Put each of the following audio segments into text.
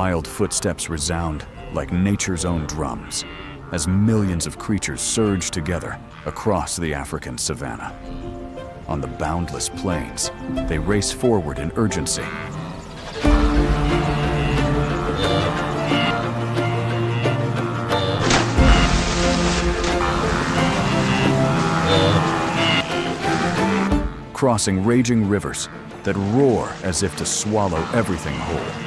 wild footsteps resound like nature's own drums, as millions of creatures surge together across the African savanna. On the boundless plains, they race forward in urgency. Crossing raging rivers that roar as if to swallow everything whole.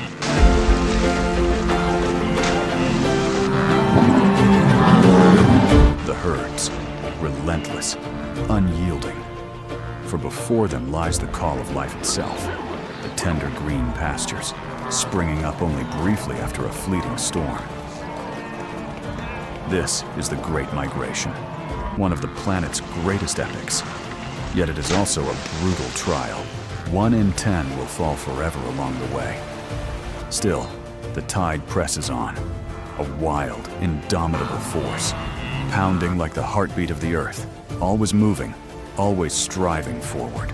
The herds, relentless, unyielding, for before them lies the call of life itself, the tender green pastures, springing up only briefly after a fleeting storm. This is the Great Migration, one of the planet's greatest epics. Yet it is also a brutal trial. 1 in 10 will fall forever along the way. Still, the tide presses on, a wild, indomitable force, pounding like the heartbeat of the earth, always moving, always striving forward.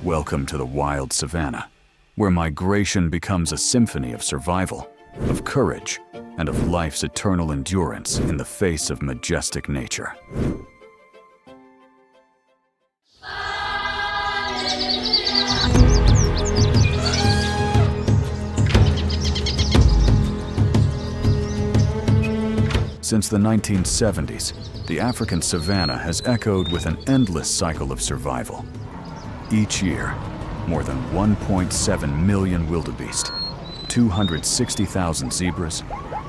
Welcome to the wild savanna, where migration becomes a symphony of survival, of courage, and of life's eternal endurance in the face of majestic nature. Since the 1970s, the African savanna has echoed with an endless cycle of survival. Each year, more than 1.7 million wildebeest, 260,000 zebras,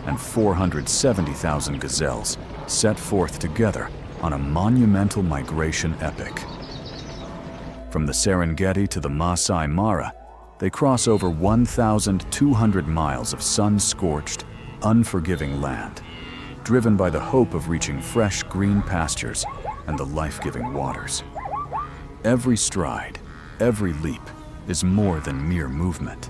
and 470,000 gazelles set forth together on a monumental migration epic. From the Serengeti to the Masai Mara, they cross over 1,200 miles of sun-scorched, unforgiving land, driven by the hope of reaching fresh green pastures and the life-giving waters. Every stride, every leap, is more than mere movement.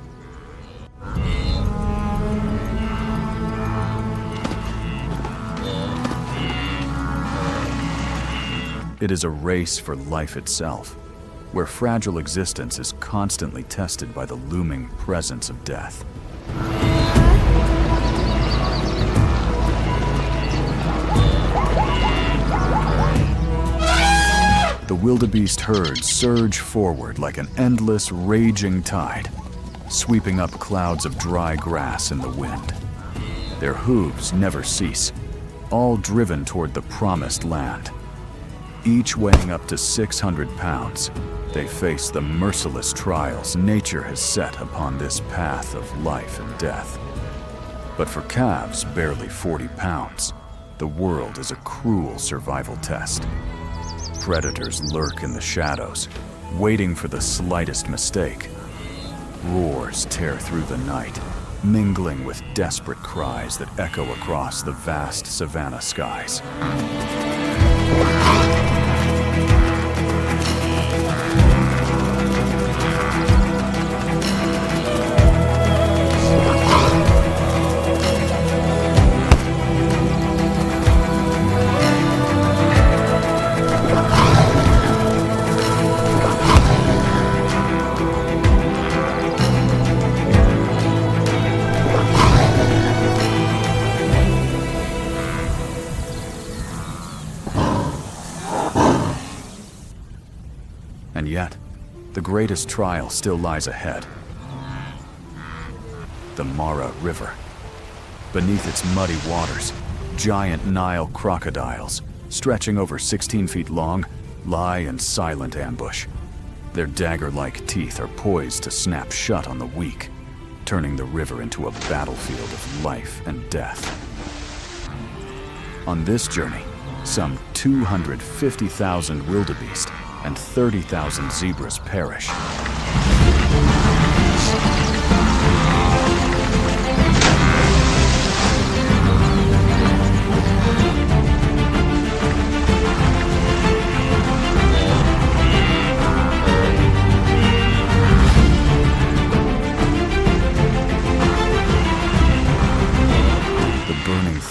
It is a race for life itself, where fragile existence is constantly tested by the looming presence of death. The wildebeest herds surge forward like an endless, raging tide, sweeping up clouds of dry grass in the wind. Their hooves never cease, all driven toward the promised land. Each weighing up to 600 pounds, they face the merciless trials nature has set upon this path of life and death. But for calves barely 40 pounds, the world is a cruel survival test. Predators lurk in the shadows, waiting for the slightest mistake. Roars tear through the night, mingling with desperate cries that echo across the vast savanna skies. And yet, the greatest trial still lies ahead. The Mara River. Beneath its muddy waters, giant Nile crocodiles, stretching over 16 feet long, lie in silent ambush. Their dagger-like teeth are poised to snap shut on the weak, turning the river into a battlefield of life and death. On this journey, some 250,000 wildebeest and 30,000 zebras perish.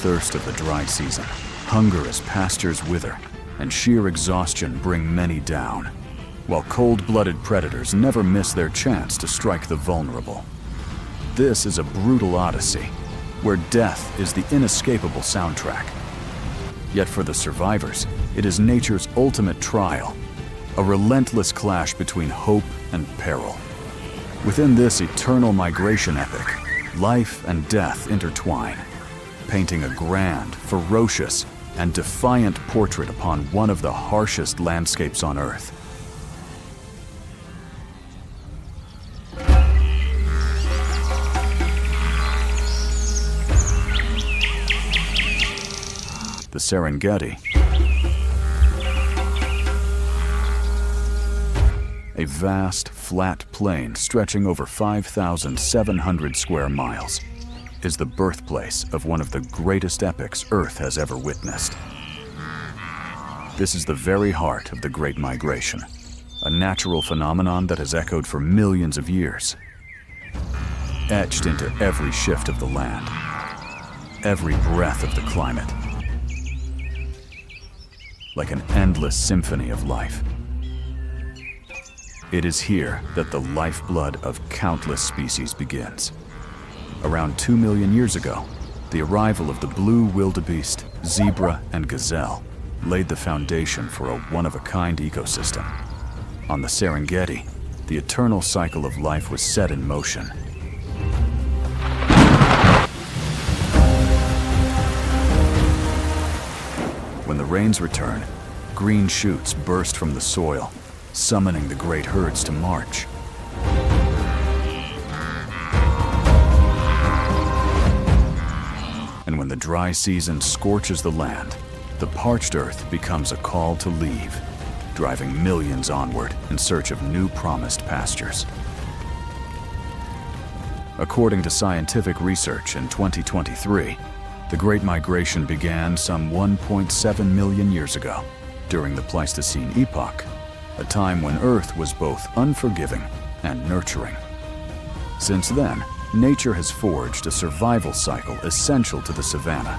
Thirst of the dry season, hunger as pastures wither, and sheer exhaustion bring many down, while cold-blooded predators never miss their chance to strike the vulnerable. This is a brutal odyssey, where death is the inescapable soundtrack. Yet for the survivors, it is nature's ultimate trial, a relentless clash between hope and peril. Within this eternal migration epic, life and death intertwine, painting a grand, ferocious, and defiant portrait upon one of the harshest landscapes on Earth. The Serengeti, a vast, flat plain stretching over 5,700 square miles, is the birthplace of one of the greatest epics Earth has ever witnessed. This is the very heart of the Great Migration, a natural phenomenon that has echoed for millions of years, etched into every shift of the land, every breath of the climate, like an endless symphony of life. It is here that the lifeblood of countless species begins. Around 2 million years ago, the arrival of the blue wildebeest, zebra, and gazelle laid the foundation for a one-of-a-kind ecosystem. On the Serengeti, the eternal cycle of life was set in motion. When the rains return, green shoots burst from the soil, summoning the great herds to march. And when the dry season scorches the land, the parched earth becomes a call to leave, driving millions onward in search of new promised pastures. According to scientific research in 2023, the Great Migration began some 1.7 million years ago, during the Pleistocene epoch, a time when Earth was both unforgiving and nurturing. Since then, nature has forged a survival cycle essential to the savanna,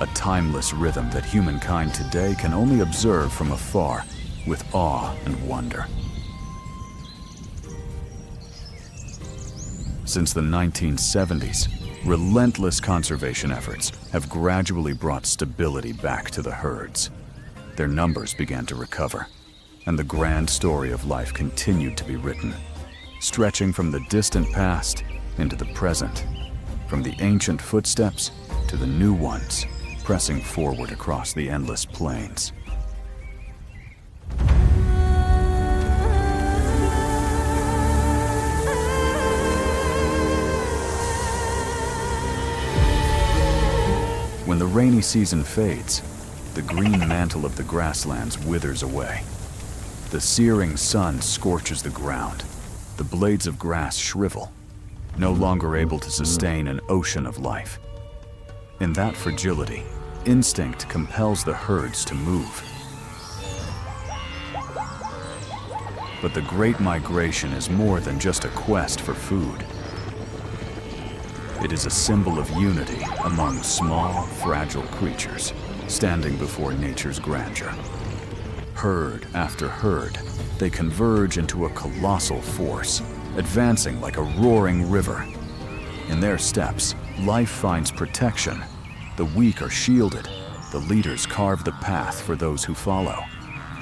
a timeless rhythm that humankind today can only observe from afar with awe and wonder. Since the 1970s, relentless conservation efforts have gradually brought stability back to the herds. Their numbers began to recover, and the grand story of life continued to be written, stretching from the distant past into the present, from the ancient footsteps to the new ones, pressing forward across the endless plains. When the rainy season fades, the green mantle of the grasslands withers away. The searing sun scorches the ground. The blades of grass shrivel, no longer able to sustain an ocean of life. In that fragility, instinct compels the herds to move. But the Great Migration is more than just a quest for food. It is a symbol of unity among small, fragile creatures standing before nature's grandeur. Herd after herd, they converge into a colossal force, advancing like a roaring river. In their steps, life finds protection. The weak are shielded. The leaders carve the path for those who follow.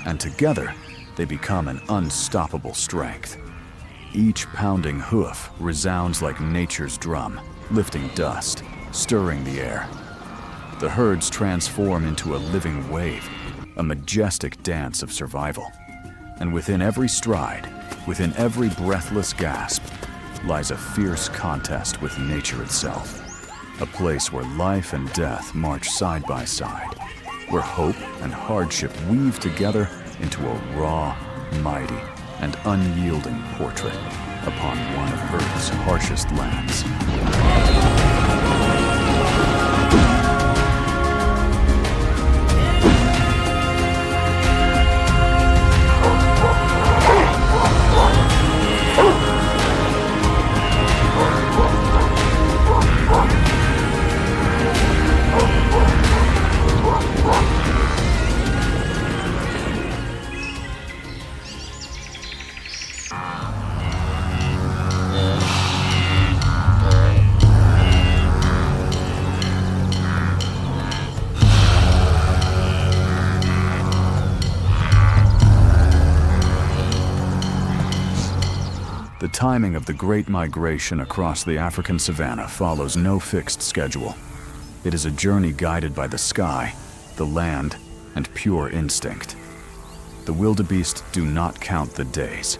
And together, they become an unstoppable strength. Each pounding hoof resounds like nature's drum, lifting dust, stirring the air. The herds transform into a living wave, a majestic dance of survival. And within every stride, within every breathless gasp, lies a fierce contest with nature itself. A place where life and death march side by side, where hope and hardship weave together into a raw, mighty, and unyielding portrait upon one of Earth's harshest lands. The timing of the Great Migration across the African savanna follows no fixed schedule. It is a journey guided by the sky, the land, and pure instinct. The wildebeest do not count the days.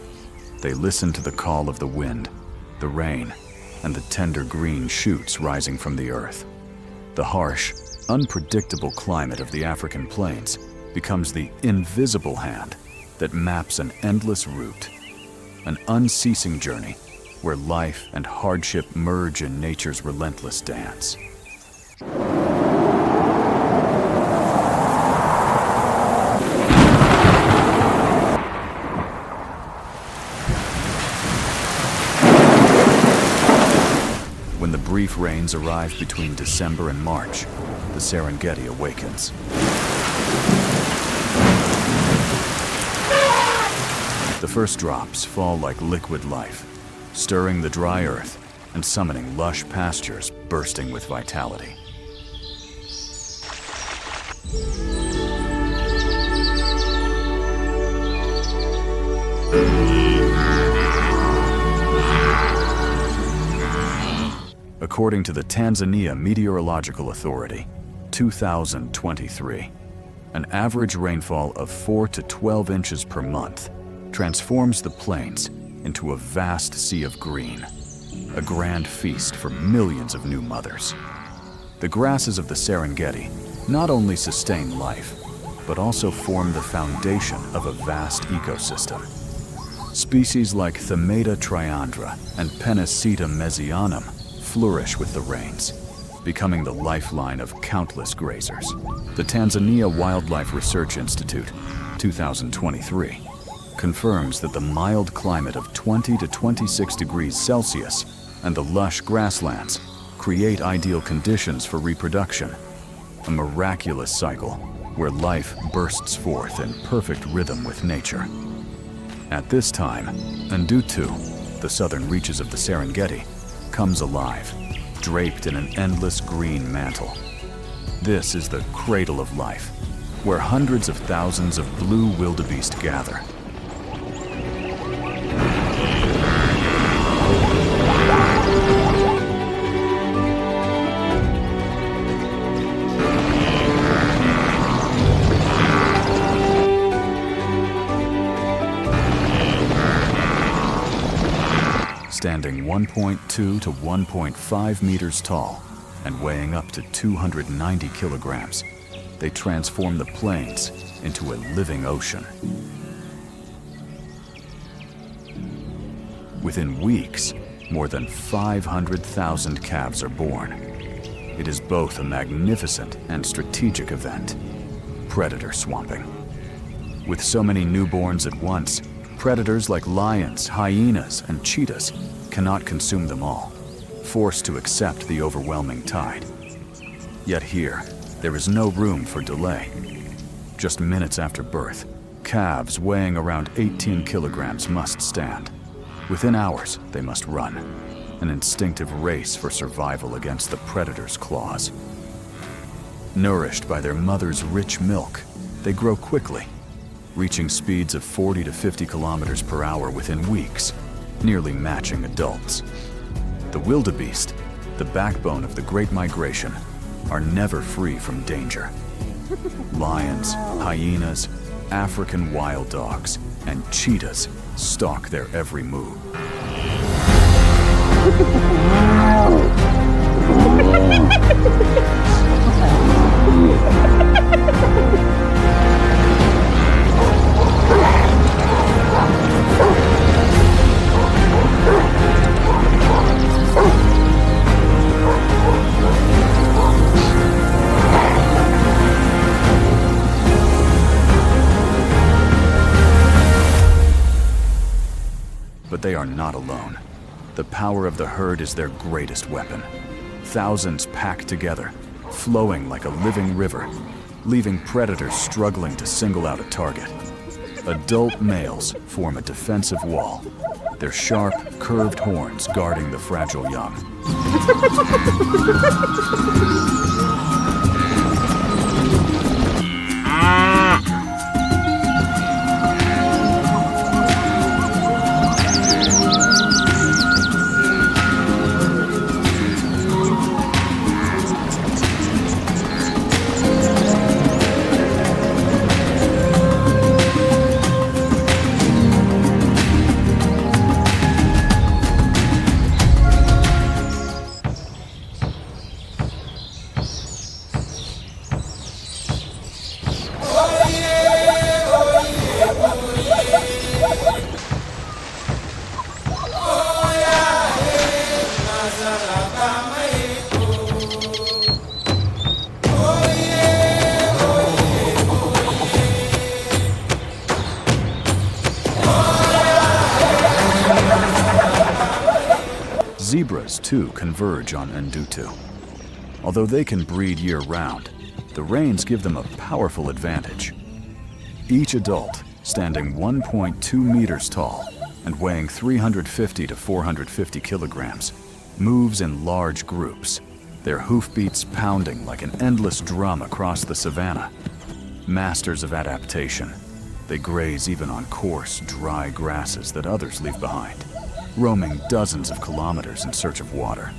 They listen to the call of the wind, the rain, and the tender green shoots rising from the earth. The harsh, unpredictable climate of the African plains becomes the invisible hand that maps an endless route. An unceasing journey where life and hardship merge in nature's relentless dance. When the brief rains arrive between December and March, the Serengeti awakens. The first drops fall like liquid life, stirring the dry earth and summoning lush pastures bursting with vitality. According to the Tanzania Meteorological Authority, 2023, an average rainfall of 4 to 12 inches per month transforms the plains into a vast sea of green, a grand feast for millions of new mothers. The grasses of the Serengeti not only sustain life, but also form the foundation of a vast ecosystem. Species like Themata triandra and Penniceta mesianum flourish with the rains, becoming the lifeline of countless grazers. The Tanzania Wildlife Research Institute, 2023, confirms that the mild climate of 20 to 26 degrees Celsius and the lush grasslands create ideal conditions for reproduction, a miraculous cycle where life bursts forth in perfect rhythm with nature. At this time, Ndutu, the southern reaches of the Serengeti, comes alive, draped in an endless green mantle. This is the cradle of life, where hundreds of thousands of blue wildebeest gather. Standing 1.2 to 1.5 meters tall and weighing up to 290 kilograms, they transform the plains into a living ocean. Within weeks, more than 500,000 calves are born. It is both a magnificent and strategic event, predator swamping. With so many newborns at once, predators like lions, hyenas, and cheetahs cannot consume them all, forced to accept the overwhelming tide. Yet here, there is no room for delay. Just minutes after birth, calves weighing around 18 kilograms must stand. Within hours, they must run, an instinctive race for survival against the predator's claws. Nourished by their mother's rich milk, they grow quickly, reaching speeds of 40 to 50 kilometers per hour within weeks, nearly matching adults. The wildebeest, the backbone of the Great Migration, are never free from danger. Lions, hyenas, African wild dogs, and cheetahs stalk their every move. But they are not alone. The power of the herd is their greatest weapon. Thousands packed together, flowing like a living river, leaving predators struggling to single out a target. Adult males form a defensive wall, their sharp, curved horns guarding the fragile young. Zebras, too, converge on Ndutu. Although they can breed year-round, the rains give them a powerful advantage. Each adult, standing 1.2 meters tall and weighing 350 to 450 kilograms, moves in large groups, their hoofbeats pounding like an endless drum across the savanna. Masters of adaptation, they graze even on coarse, dry grasses that others leave behind, roaming dozens of kilometers in search of water.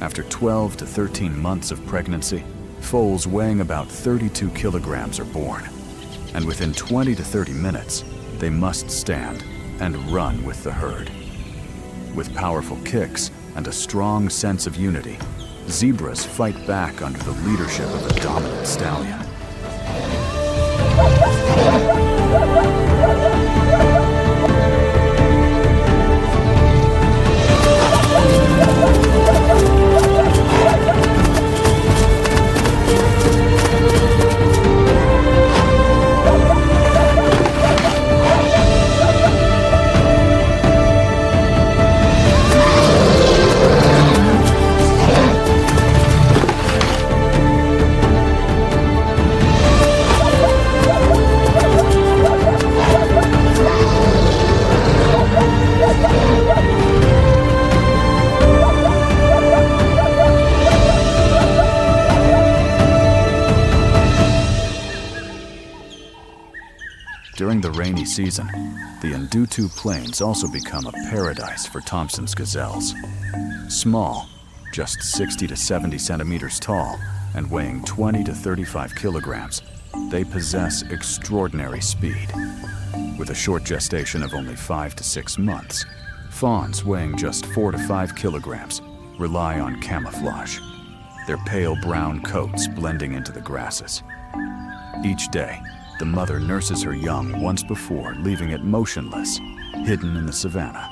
After 12 to 13 months of pregnancy, foals weighing about 32 kilograms are born. And within 20 to 30 minutes, they must stand and run with the herd. With powerful kicks and a strong sense of unity, zebras fight back under the leadership of a dominant stallion. During the rainy season, the Ndutu Plains also become a paradise for Thompson's gazelles. Small, just 60 to 70 centimeters tall, and weighing 20 to 35 kilograms, they possess extraordinary speed. With a short gestation of only 5 to 6 months, fawns weighing just 4 to 5 kilograms rely on camouflage, their pale brown coats blending into the grasses. Each day, the mother nurses her young once before leaving it motionless, hidden in the savanna.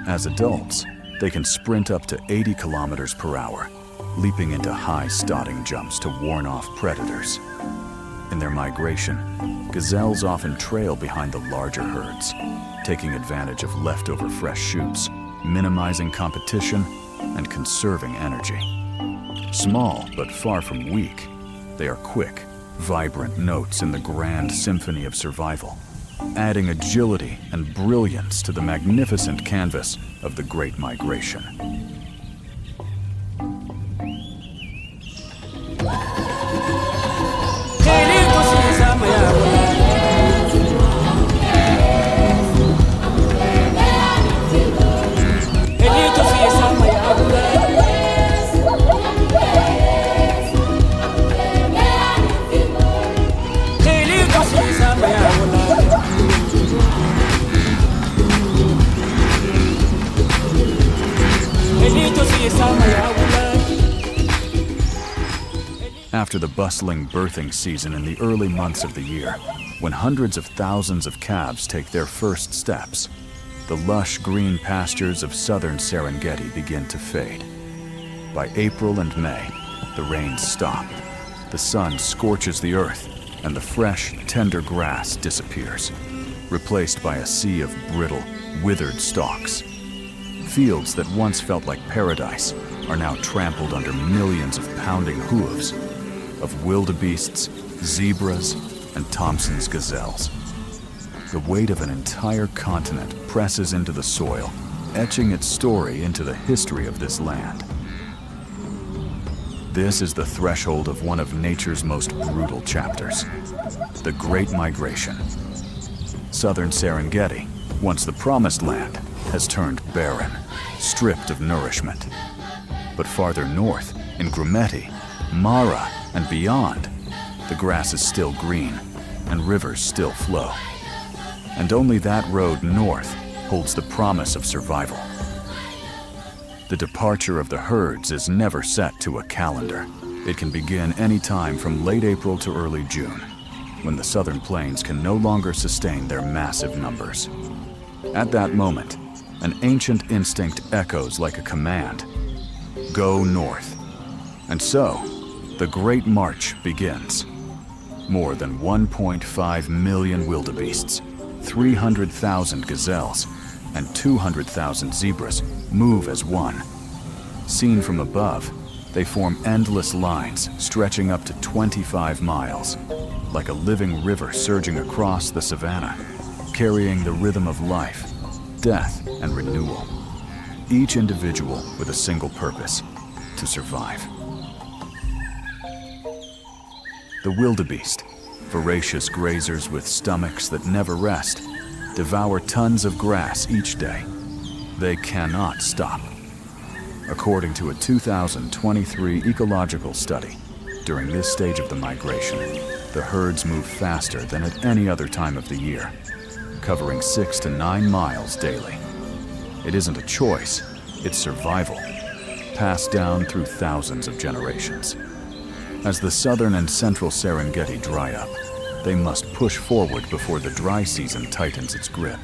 As adults, they can sprint up to 80 kilometers per hour, leaping into high starting jumps to warn off predators. In their migration, gazelles often trail behind the larger herds, taking advantage of leftover fresh shoots, minimizing competition and conserving energy. Small but far from weak, they are quick, vibrant notes in the grand symphony of survival, adding agility and brilliance to the magnificent canvas of the Great Migration. After the bustling birthing season in the early months of the year, when hundreds of thousands of calves take their first steps, the lush green pastures of southern Serengeti begin to fade. By April and May, the rains stop, the sun scorches the earth, and the fresh, tender grass disappears, replaced by a sea of brittle, withered stalks. Fields that once felt like paradise are now trampled under millions of pounding hooves of wildebeests, zebras, and Thompson's gazelles. The weight of an entire continent presses into the soil, etching its story into the history of this land. This is the threshold of one of nature's most brutal chapters, the Great Migration. Southern Serengeti, once the promised land, has turned barren, stripped of nourishment. But farther north, in Documentay, Mara, and beyond, the grass is still green and rivers still flow. And only that road north holds the promise of survival. The departure of the herds is never set to a calendar. It can begin any time from late April to early June, when the southern plains can no longer sustain their massive numbers. At that moment, an ancient instinct echoes like a command: go north. And so, the Great March begins. More than 1.5 million wildebeests, 300,000 gazelles, and 200,000 zebras move as one. Seen from above, they form endless lines stretching up to 25 miles, like a living river surging across the savannah, carrying the rhythm of life, death, and renewal. Each individual with a single purpose: to survive. The wildebeest, voracious grazers with stomachs that never rest, devour tons of grass each day. They cannot stop. According to a 2023 ecological study, during this stage of the migration, the herds move faster than at any other time of the year, covering 6 to 9 miles daily. It isn't a choice, it's survival, passed down through thousands of generations. As the southern and central Serengeti dry up, they must push forward before the dry season tightens its grip.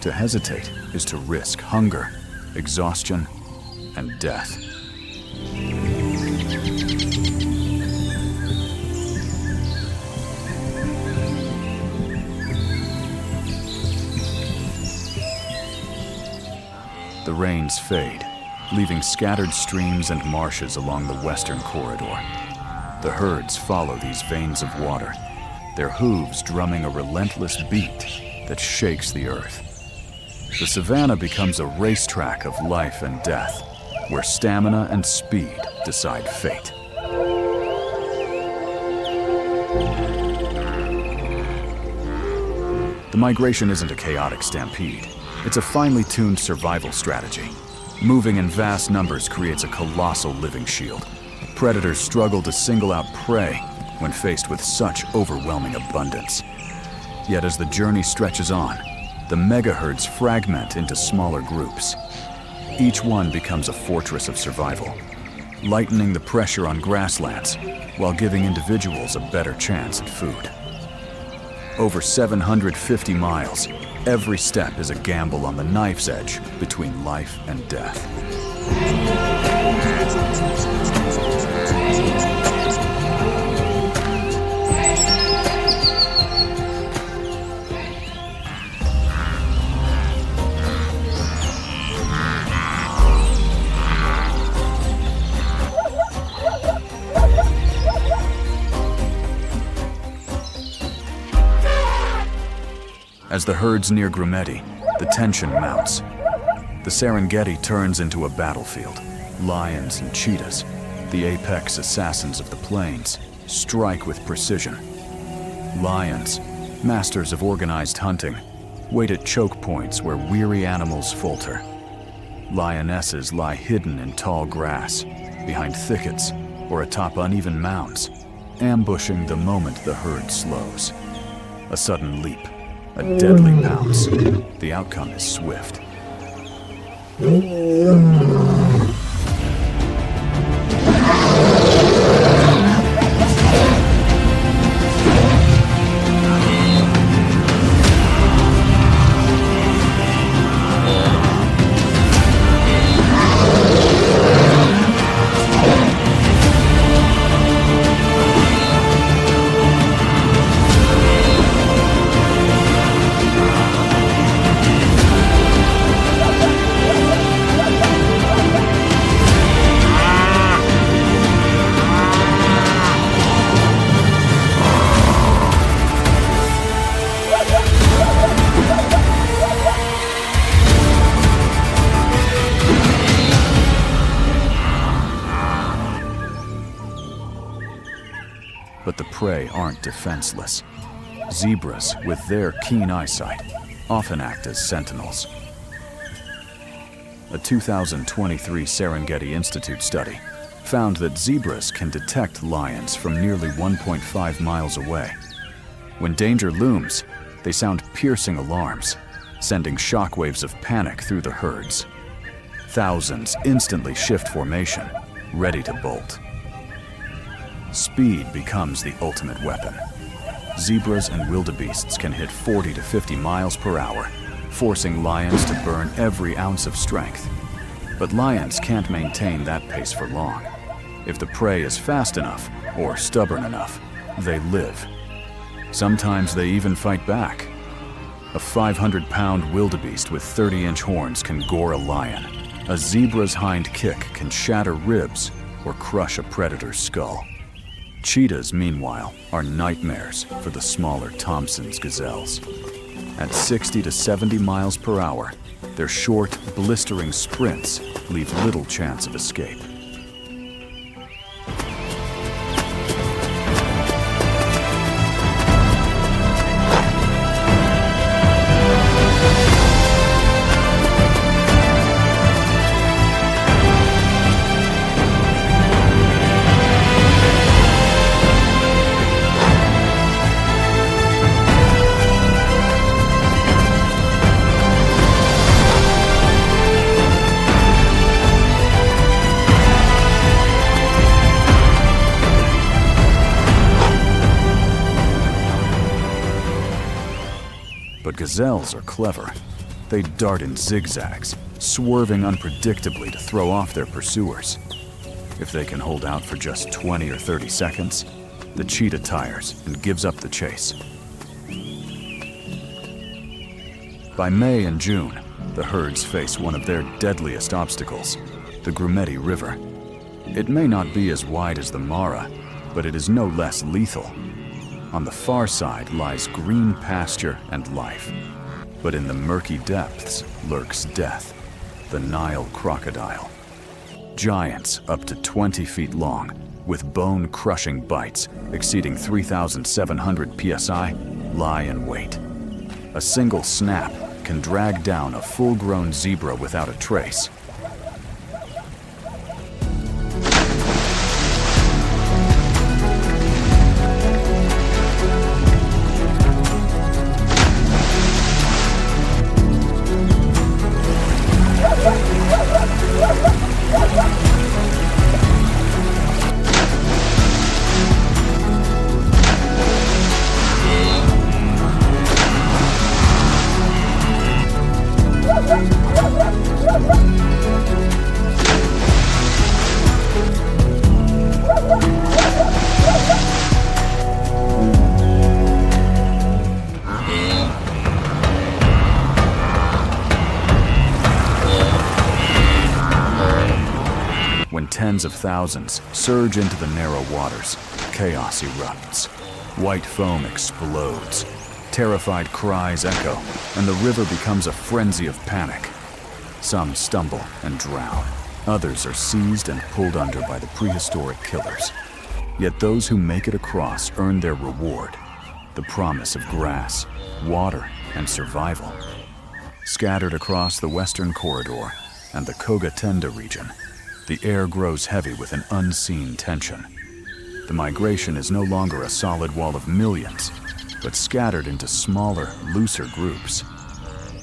To hesitate is to risk hunger, exhaustion, and death. The rains fade, leaving scattered streams and marshes along the western corridor. The herds follow these veins of water, their hooves drumming a relentless beat that shakes the earth. The savannah becomes a racetrack of life and death, where stamina and speed decide fate. The migration isn't a chaotic stampede. It's a finely tuned survival strategy. Moving in vast numbers creates a colossal living shield. Predators struggle to single out prey when faced with such overwhelming abundance. Yet as the journey stretches on, the megaherds fragment into smaller groups. Each one becomes a fortress of survival, lightening the pressure on grasslands while giving individuals a better chance at food. Over 750 miles, every step is a gamble on the knife's edge between life and death. As the herds near Documentay, the tension mounts. The Serengeti turns into a battlefield. Lions and cheetahs, the apex assassins of the plains, strike with precision. Lions, masters of organized hunting, wait at choke points where weary animals falter. Lionesses lie hidden in tall grass, behind thickets, or atop uneven mounds, ambushing the moment the herd slows. A sudden leap, a deadly pounce. The outcome is swift. But the prey aren't defenseless. Zebras, with their keen eyesight, often act as sentinels. A 2023 Serengeti Institute study found that zebras can detect lions from nearly 1.5 miles away. When danger looms, they sound piercing alarms, sending shockwaves of panic through the herds. Thousands instantly shift formation, ready to bolt. Speed becomes the ultimate weapon. Zebras and wildebeests can hit 40 to 50 miles per hour, forcing lions to burn every ounce of strength. But lions can't maintain that pace for long. If the prey is fast enough or stubborn enough, they live. Sometimes they even fight back. A 500-pound wildebeest with 30-inch horns can gore a lion. A zebra's hind kick can shatter ribs or crush a predator's skull. Cheetahs, meanwhile, are nightmares for the smaller Thompson's gazelles. At 60 to 70 miles per hour, their short, blistering sprints leave little chance of escape. But gazelles are clever. They dart in zigzags, swerving unpredictably to throw off their pursuers. If they can hold out for just 20 or 30 seconds, the cheetah tires and gives up the chase. By May and June, the herds face one of their deadliest obstacles, the Grumeti River. It may not be as wide as the Mara, but it is no less lethal. On the far side lies green pasture and life, but in the murky depths lurks death, the Nile crocodile. Giants up to 20 feet long, with bone-crushing bites exceeding 3,700 psi, lie in wait. A single snap can drag down a full-grown zebra without a trace. When tens of thousands surge into the narrow waters, chaos erupts. White foam explodes. Terrified cries echo, and the river becomes a frenzy of panic. Some stumble and drown. Others are seized and pulled under by the prehistoric killers. Yet those who make it across earn their reward, the promise of grass, water, and survival. Scattered across the western corridor and the Koga-Tenda region, the air grows heavy with an unseen tension. The migration is no longer a solid wall of millions, but scattered into smaller, looser groups.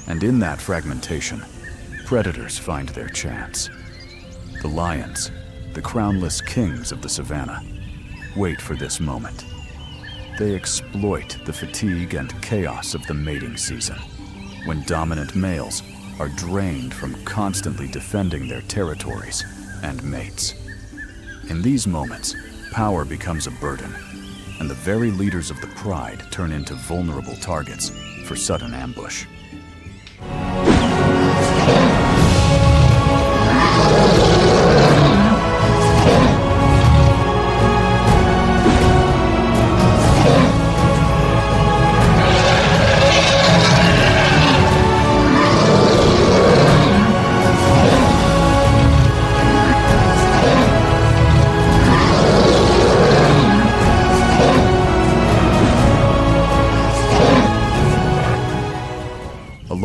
And in that fragmentation, predators find their chance. The lions, the crownless kings of the savannah, wait for this moment. They exploit the fatigue and chaos of the mating season, when dominant males are drained from constantly defending their territories and mates. In these moments, power becomes a burden, and the very leaders of the pride turn into vulnerable targets for sudden ambush.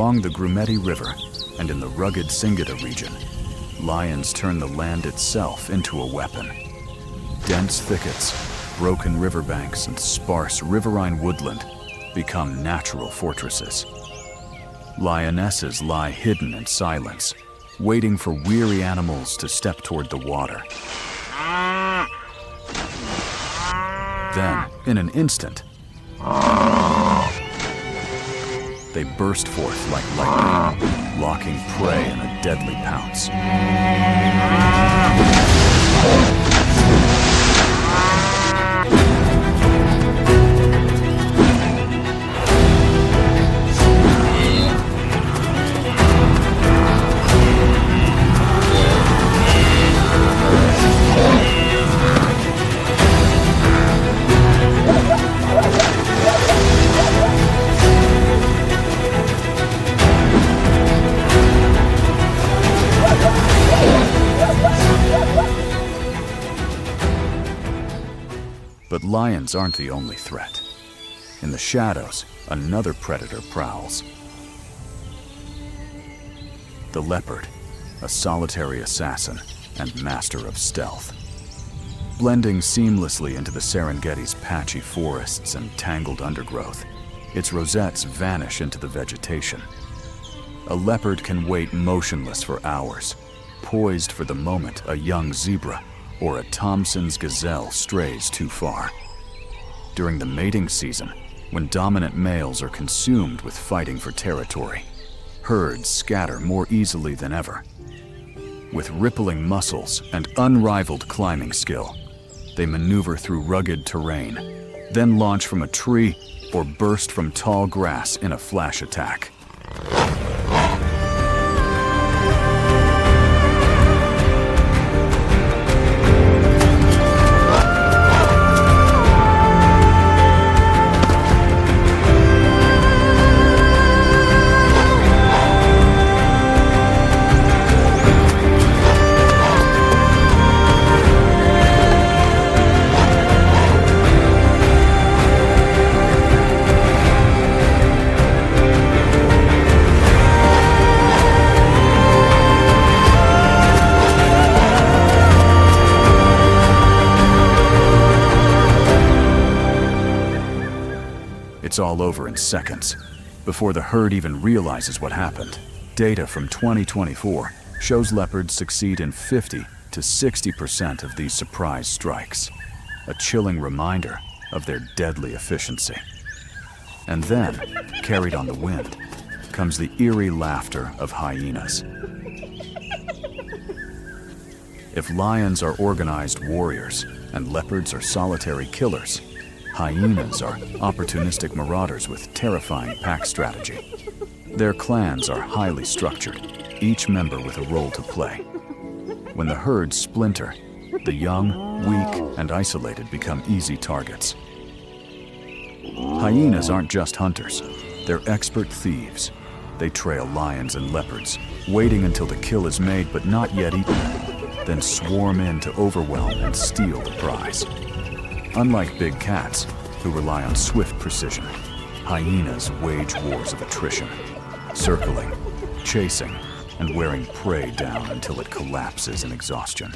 Along the Grumeti River and in the rugged Singida region, lions turn the land itself into a weapon. Dense thickets, broken riverbanks, and sparse riverine woodland become natural fortresses. Lionesses lie hidden in silence, waiting for weary animals to step toward the water. Then, in an instant, they burst forth like lightning, locking prey in a deadly pounce. But lions aren't the only threat. In the shadows, another predator prowls. The leopard, a solitary assassin and master of stealth. Blending seamlessly into the Serengeti's patchy forests and tangled undergrowth, its rosettes vanish into the vegetation. A leopard can wait motionless for hours, poised for the moment a young zebra or a Thompson's gazelle strays too far. During the mating season, when dominant males are consumed with fighting for territory, herds scatter more easily than ever. With rippling muscles and unrivaled climbing skill, they maneuver through rugged terrain, then launch from a tree or burst from tall grass in a flash attack. It's all over in seconds, before the herd even realizes what happened. Data from 2024 shows leopards succeed in 50 to 60% of these surprise strikes, a chilling reminder of their deadly efficiency. And then, carried on the wind, comes the eerie laughter of hyenas. If lions are organized warriors and leopards are solitary killers, hyenas are opportunistic marauders with terrifying pack strategy. Their clans are highly structured, each member with a role to play. When the herds splinter, the young, weak, and isolated become easy targets. Hyenas aren't just hunters, they're expert thieves. They trail lions and leopards, waiting until the kill is made but not yet eaten, then swarm in to overwhelm and steal the prize. Unlike big cats, who rely on swift precision, hyenas wage wars of attrition, circling, chasing, and wearing prey down until it collapses in exhaustion.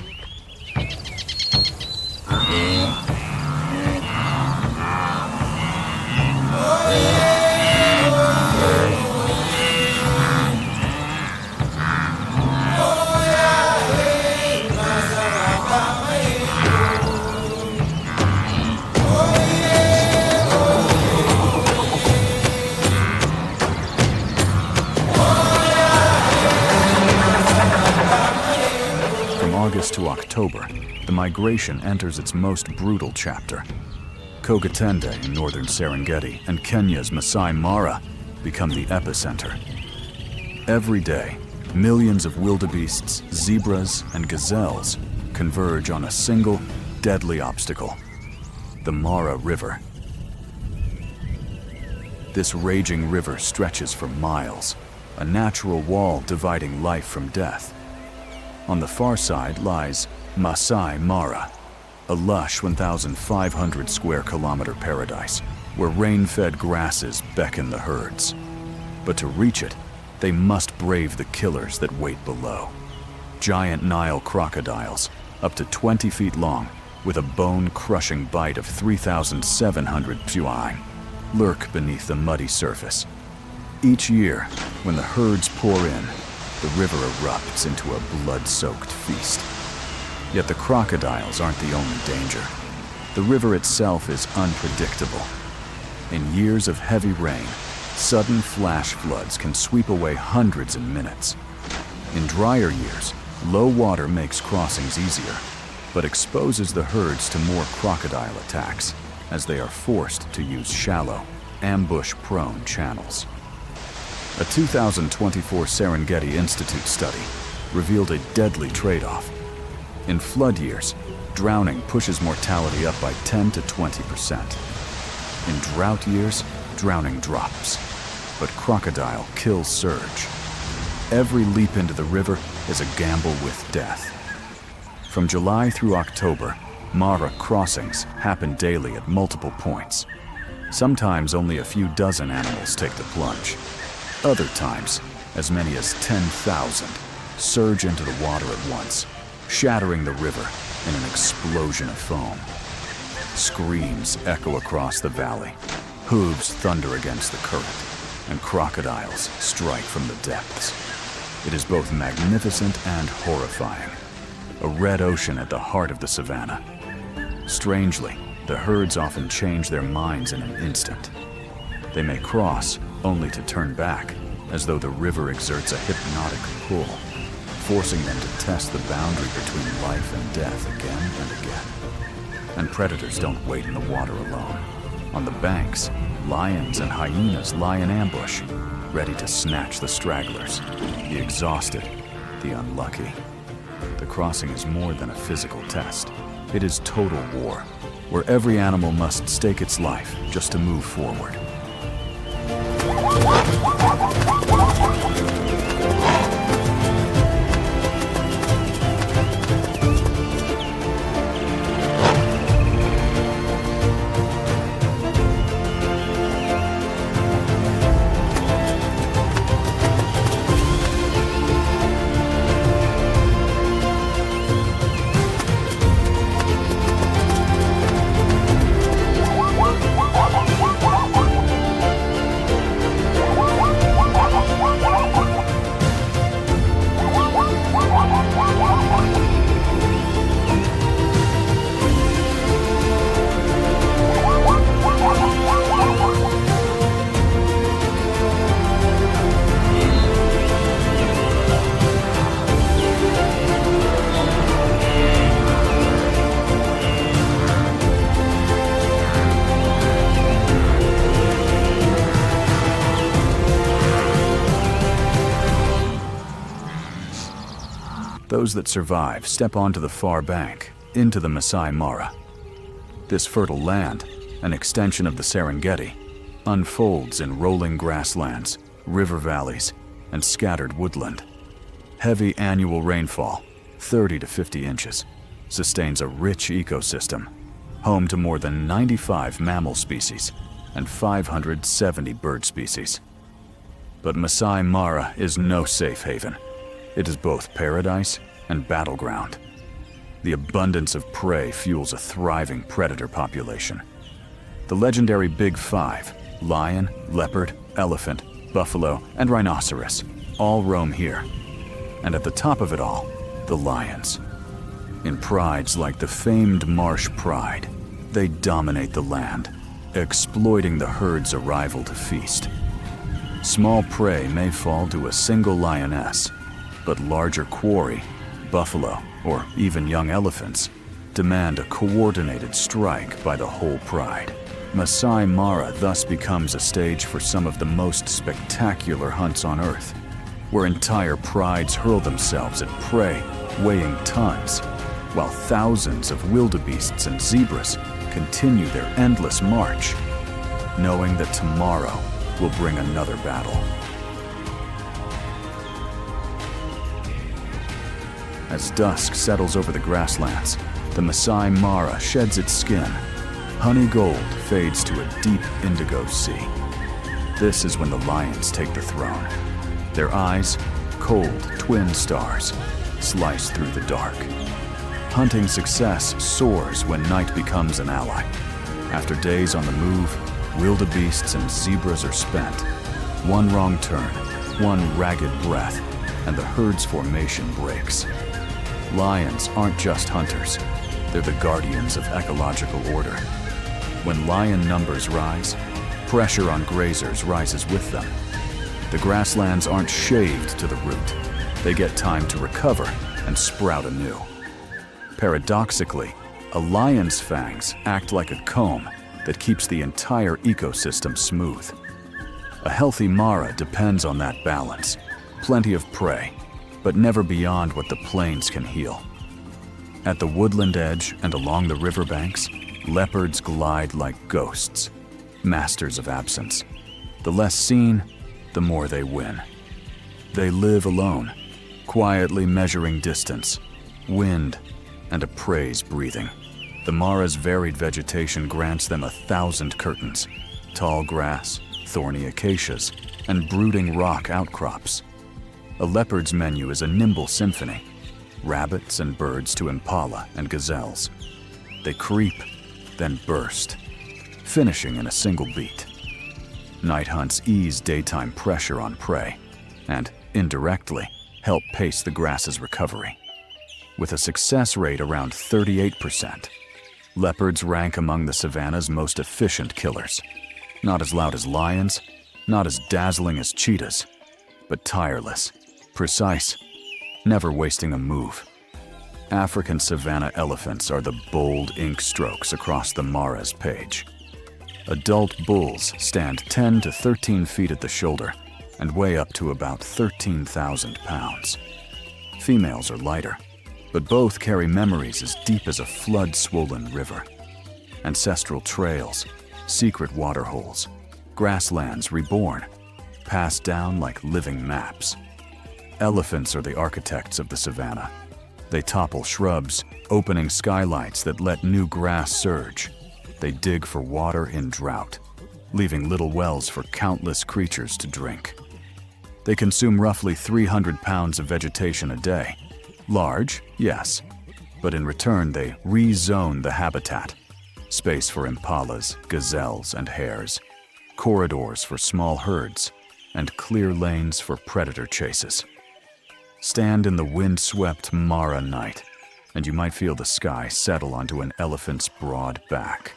August to October, the migration enters its most brutal chapter. Kogatende in northern Serengeti and Kenya's Masai Mara become the epicenter. Every day, millions of wildebeests, zebras, and gazelles converge on a single, deadly obstacle: the Mara River. This raging river stretches for miles, a natural wall dividing life from death. On the far side lies Masai Mara, a lush 1,500 square kilometer paradise where rain-fed grasses beckon the herds. But to reach it, they must brave the killers that wait below. Giant Nile crocodiles, up to 20 feet long, with a bone-crushing bite of 3,700 psi, lurk beneath the muddy surface. Each year, when the herds pour in, the river erupts into a blood-soaked feast. Yet the crocodiles aren't the only danger. The river itself is unpredictable. In years of heavy rain, sudden flash floods can sweep away hundreds in minutes. In drier years, low water makes crossings easier, but exposes the herds to more crocodile attacks, as they are forced to use shallow, ambush-prone channels. A 2024 Serengeti Institute study revealed a deadly trade-off. In flood years, drowning pushes mortality up by 10 to 20%. In drought years, drowning drops, but crocodile kills surge. Every leap into the river is a gamble with death. From July through October, Mara crossings happen daily at multiple points. Sometimes only a few dozen animals take the plunge. Other times, as many as 10,000 surge into the water at once, shattering the river in an explosion of foam. Screams echo across the valley, hooves thunder against the current, and crocodiles strike from the depths. It is both magnificent and horrifying. A red ocean at the heart of the savannah. Strangely, the herds often change their minds in an instant. They may cross, only to turn back, as though the river exerts a hypnotic pull, forcing them to test the boundary between life and death again and again. And predators don't wait in the water alone. On the banks, lions and hyenas lie in ambush, ready to snatch the stragglers, the exhausted, the unlucky. The crossing is more than a physical test. It is total war, where every animal must stake its life just to move forward. Those that survive step onto the far bank, into the Masai Mara. This fertile land, an extension of the Serengeti, unfolds in rolling grasslands, river valleys, and scattered woodland. Heavy annual rainfall, 30 to 50 inches, sustains a rich ecosystem, home to more than 95 mammal species and 570 bird species. But Masai Mara is no safe haven. It is both paradise and battleground. The abundance of prey fuels a thriving predator population. The legendary Big Five, lion, leopard, elephant, buffalo, and rhinoceros, all roam here. And at the top of it all, the lions. In prides like the famed Marsh Pride, they dominate the land, exploiting the herd's arrival to feast. Small prey may fall to a single lioness, but larger quarry, buffalo, or even young elephants, demand a coordinated strike by the whole pride. Masai Mara thus becomes a stage for some of the most spectacular hunts on Earth, where entire prides hurl themselves at prey weighing tons, while thousands of wildebeests and zebras continue their endless march, knowing that tomorrow will bring another battle. As dusk settles over the grasslands, the Masai Mara sheds its skin. Honey gold fades to a deep indigo sea. This is when the lions take the throne. Their eyes, cold twin stars, slice through the dark. Hunting success soars when night becomes an ally. After days on the move, wildebeests and zebras are spent. One wrong turn, one ragged breath, and the herd's formation breaks. Lions aren't just hunters. They're the guardians of ecological order. When lion numbers rise, pressure on grazers rises with them. The grasslands aren't shaved to the root. They get time to recover and sprout anew. Paradoxically, a lion's fangs act like a comb that keeps the entire ecosystem smooth. A healthy mara depends on that balance. Plenty of prey, but never beyond what the plains can heal. At the woodland edge and along the riverbanks, leopards glide like ghosts, masters of absence. The less seen, the more they win. They live alone, quietly measuring distance, wind, and a prey's breathing. The mara's varied vegetation grants them 1,000 curtains, tall grass, thorny acacias, and brooding rock outcrops. A leopard's menu is a nimble symphony, rabbits and birds to impala and gazelles. They creep, then burst, finishing in a single beat. Night hunts ease daytime pressure on prey and, indirectly, help pace the grass's recovery. With a success rate around 38%, leopards rank among the savanna's most efficient killers. Not as loud as lions, not as dazzling as cheetahs, but tireless, precise, never wasting a move. African savanna elephants are the bold ink strokes across the mara's page. Adult bulls stand 10 to 13 feet at the shoulder and weigh up to about 13,000 pounds. Females are lighter, but both carry memories as deep as a flood-swollen river. Ancestral trails, secret waterholes, grasslands reborn, passed down like living maps. Elephants are the architects of the savanna. They topple shrubs, opening skylights that let new grass surge. They dig for water in drought, leaving little wells for countless creatures to drink. They consume roughly 300 pounds of vegetation a day. Large, yes, but in return they rezone the habitat. Space for impalas, gazelles, and hares, corridors for small herds, and clear lanes for predator chases. Stand in the wind-swept Mara night, and you might feel the sky settle onto an elephant's broad back.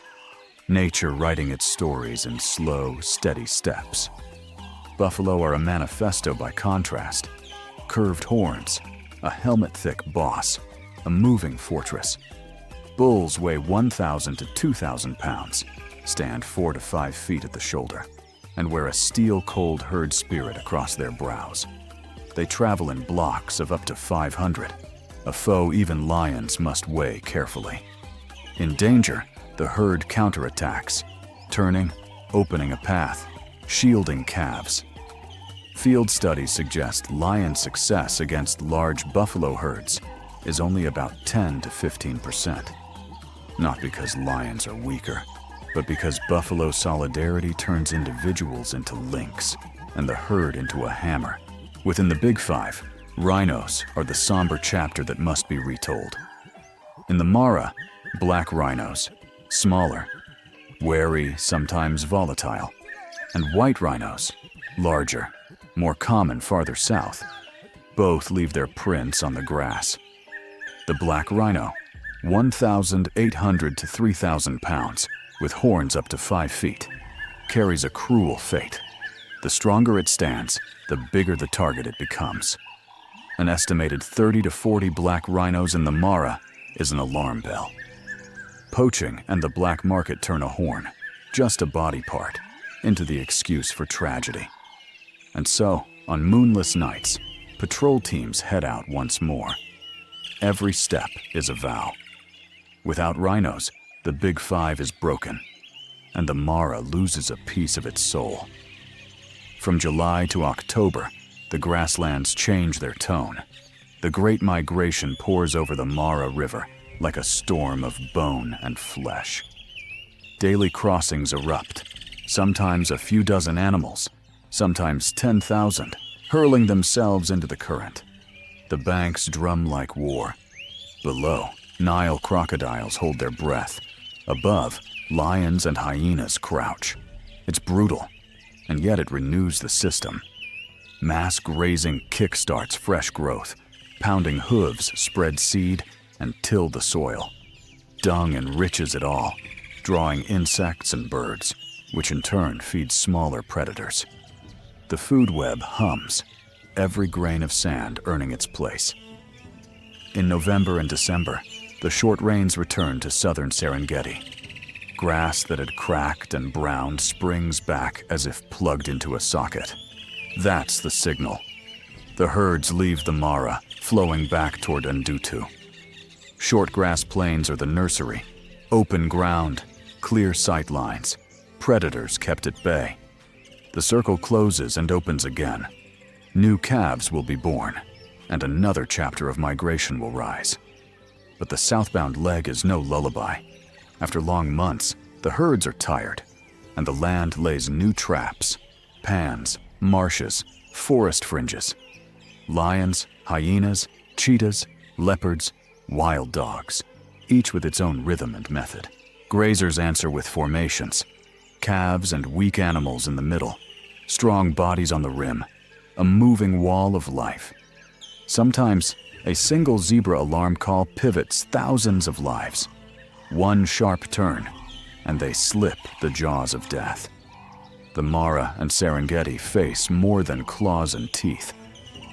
Nature writing its stories in slow, steady steps. Buffalo are a manifesto by contrast. Curved horns, a helmet-thick boss, a moving fortress. Bulls weigh 1,000 to 2,000 pounds, stand 4 to 5 feet at the shoulder, and wear a steel-cold herd spirit across their brows. They travel in blocks of up to 500, a foe even lions must weigh carefully. In danger, the herd counterattacks, turning, opening a path, shielding calves. Field studies suggest lion success against large buffalo herds is only about 10 to 15%. Not because lions are weaker, but because buffalo solidarity turns individuals into lynx and the herd into a hammer. Within the Big Five, rhinos are the somber chapter that must be retold. In the Mara, black rhinos, smaller, wary, sometimes volatile, and white rhinos, larger, more common farther south. Both leave their prints on the grass. The black rhino, 1,800 to 3,000 pounds, with horns up to 5 feet, carries a cruel fate. The stronger it stands, the bigger the target it becomes. An estimated 30 to 40 black rhinos in the Mara is an alarm bell. Poaching and the black market turn a horn, just a body part, into the excuse for tragedy. And so, on moonless nights, patrol teams head out once more. Every step is a vow. Without rhinos, the Big Five is broken, and the Mara loses a piece of its soul. From July to October, the grasslands change their tone. The Great Migration pours over the Mara River like a storm of bone and flesh. Daily crossings erupt, sometimes a few dozen animals, sometimes 10,000, hurling themselves into the current. The banks drum like war. Below, Nile crocodiles hold their breath. Above, lions and hyenas crouch. It's brutal, and yet it renews the system. Mass grazing kickstarts fresh growth. Pounding hooves spread seed and till the soil. Dung enriches it all, drawing insects and birds, which in turn feeds smaller predators. The food web hums, every grain of sand earning its place. In November and December, the short rains return to southern Serengeti. Grass that had cracked and browned springs back as if plugged into a socket. That's the signal. The herds leave the Mara, flowing back toward Ndutu. Short grass plains are the nursery, open ground, clear sight lines, predators kept at bay. The circle closes and opens again. New calves will be born, and another chapter of migration will rise. But the southbound leg is no lullaby. After long months, the herds are tired, and the land lays new traps, pans, marshes, forest fringes. Lions, hyenas, cheetahs, leopards, wild dogs, each with its own rhythm and method. Grazers answer with formations, calves and weak animals in the middle, strong bodies on the rim, a moving wall of life. Sometimes, a single zebra alarm call pivots thousands of lives. One sharp turn, and they slip the jaws of death. The Mara and Serengeti face more than claws and teeth.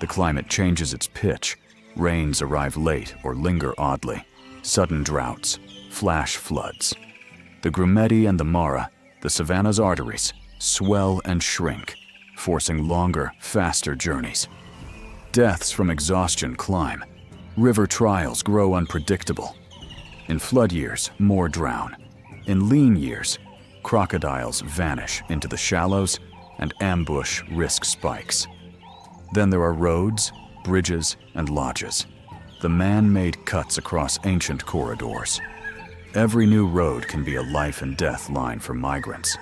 The climate changes its pitch. Rains arrive late or linger oddly. Sudden droughts, flash floods. The Grumeti and the Mara, the savanna's arteries, swell and shrink, forcing longer, faster journeys. Deaths from exhaustion climb. River trials grow unpredictable. In flood years, more drown. In lean years, crocodiles vanish into the shallows and ambush risk spikes. Then there are roads, bridges, and lodges, the man-made cuts across ancient corridors. Every new road can be a life and death line for migrants.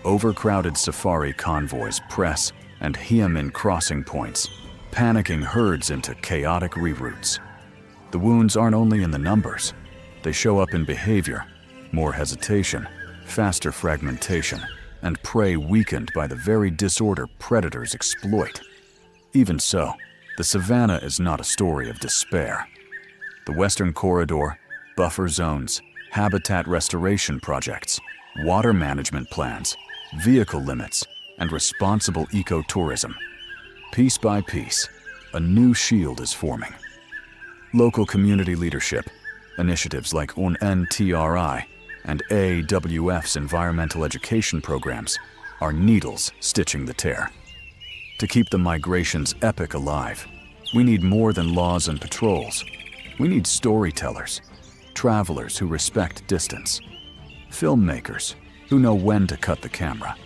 Overcrowded safari convoys press and hem in crossing points, panicking herds into chaotic reroutes. The wounds aren't only in the numbers. They show up in behavior, more hesitation, faster fragmentation, and prey weakened by the very disorder predators exploit. Even so, the savanna is not a story of despair. The Western Corridor, buffer zones, habitat restoration projects, water management plans, vehicle limits, and responsible ecotourism. Piece by piece, a new shield is forming. Local community leadership, initiatives like UNTRI and AWF's environmental education programs are needles stitching the tear. To keep the migration's epic alive, we need more than laws and patrols. We need storytellers, travelers who respect distance, filmmakers who know when to cut the camera,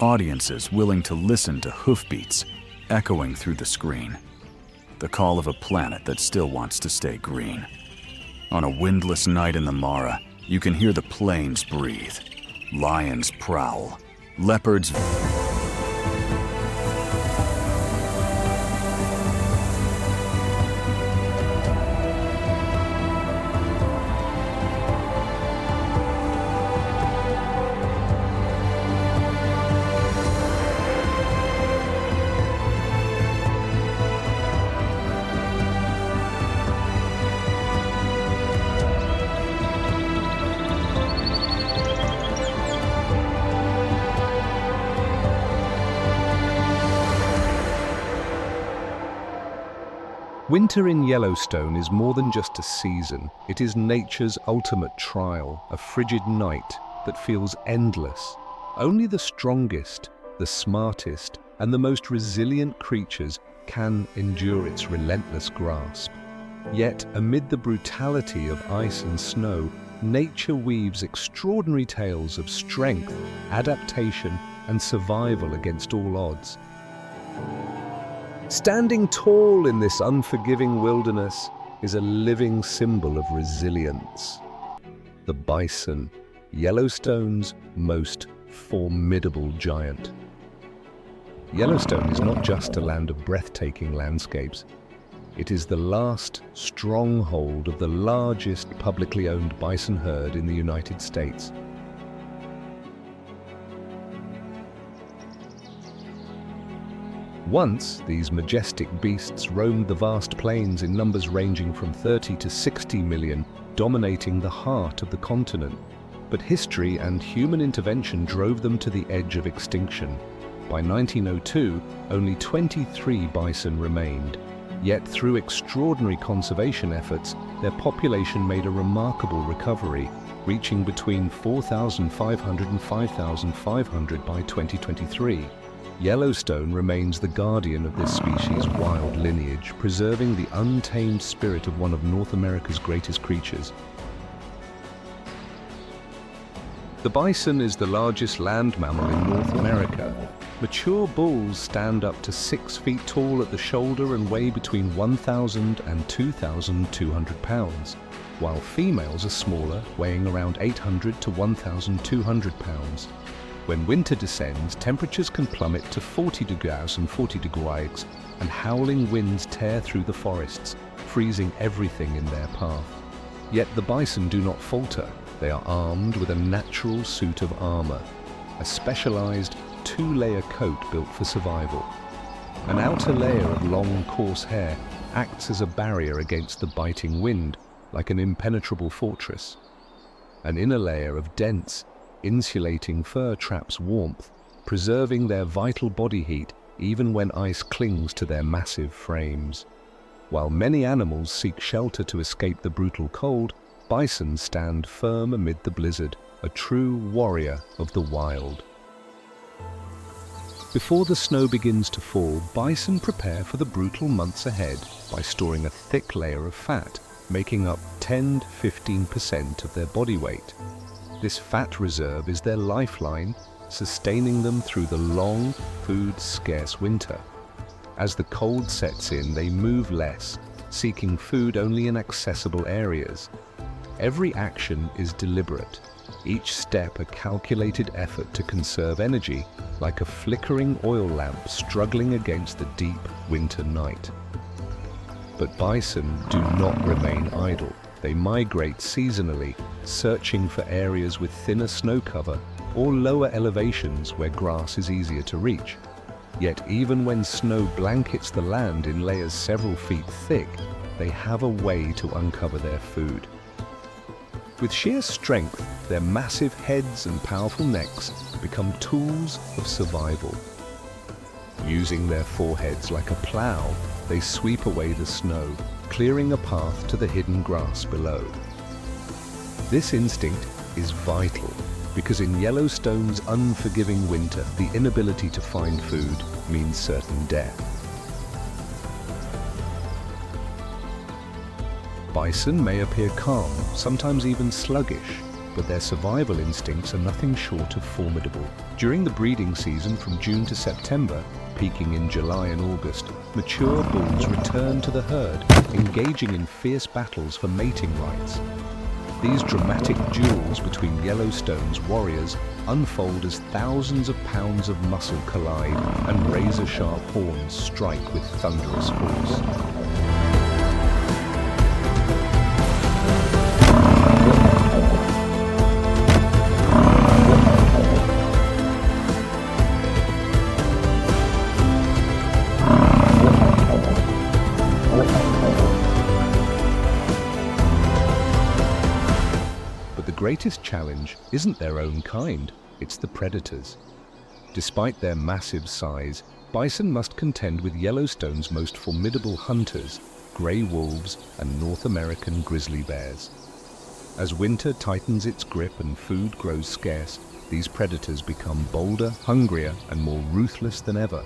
audiences willing to listen to hoofbeats echoing through the screen, the call of a planet that still wants to stay green. On a windless night in the Mara, you can hear the plains breathe, lions prowl, leopards Winter in Yellowstone is more than just a season. It is nature's ultimate trial, a frigid night that feels endless. Only the strongest, the smartest, and the most resilient creatures can endure its relentless grasp. Yet, amid the brutality of ice and snow, nature weaves extraordinary tales of strength, adaptation, and survival against all odds. Standing tall in this unforgiving wilderness is a living symbol of resilience. The bison, Yellowstone's most formidable giant. Yellowstone is not just a land of breathtaking landscapes. It is the last stronghold of the largest publicly owned bison herd in the United States. Once, these majestic beasts roamed the vast plains in numbers ranging from 30 to 60 million, dominating the heart of the continent. But history and human intervention drove them to the edge of extinction. By 1902, only 23 bison remained. Yet through extraordinary conservation efforts, their population made a remarkable recovery, reaching between 4,500 and 5,500 by 2023. Yellowstone remains the guardian of this species' wild lineage, preserving the untamed spirit of one of North America's greatest creatures. The bison is the largest land mammal in North America. Mature bulls stand up to 6 feet tall at the shoulder and weigh between 1,000 and 2,200 pounds, while females are smaller, weighing around 800 to 1,200 pounds. When winter descends, temperatures can plummet to 40 degrees and 40 degrees, and howling winds tear through the forests, freezing everything in their path. Yet the bison do not falter. They are armed with a natural suit of armor, a specialized 2-layer coat built for survival. An outer layer of long, coarse hair acts as a barrier against the biting wind, like an impenetrable fortress. An inner layer of dense, insulating fur traps warmth, preserving their vital body heat even when ice clings to their massive frames. While many animals seek shelter to escape the brutal cold, bison stand firm amid the blizzard, a true warrior of the wild. Before the snow begins to fall, bison prepare for the brutal months ahead by storing a thick layer of fat, making up 10 to 15% of their body weight. This fat reserve is their lifeline, sustaining them through the long, food-scarce winter. As the cold sets in, they move less, seeking food only in accessible areas. Every action is deliberate, each step a calculated effort to conserve energy, like a flickering oil lamp struggling against the deep winter night. But bison do not remain idle. They migrate seasonally, searching for areas with thinner snow cover or lower elevations where grass is easier to reach. Yet even when snow blankets the land in layers several feet thick, they have a way to uncover their food. With sheer strength, their massive heads and powerful necks become tools of survival. Using their foreheads like a plow, they sweep away the snow, clearing a path to the hidden grass below. This instinct is vital because in Yellowstone's unforgiving winter, the inability to find food means certain death. Bison may appear calm, sometimes even sluggish, but their survival instincts are nothing short of formidable. During the breeding season from June to September, peaking in July and August, mature bulls return to the herd, engaging in fierce battles for mating rights. These dramatic duels between Yellowstone's warriors unfold as thousands of pounds of muscle collide and razor-sharp horns strike with thunderous force. The greatest challenge isn't their own kind, it's the predators. Despite their massive size, bison must contend with Yellowstone's most formidable hunters, gray wolves and North American grizzly bears. As winter tightens its grip and food grows scarce, these predators become bolder, hungrier, and more ruthless than ever.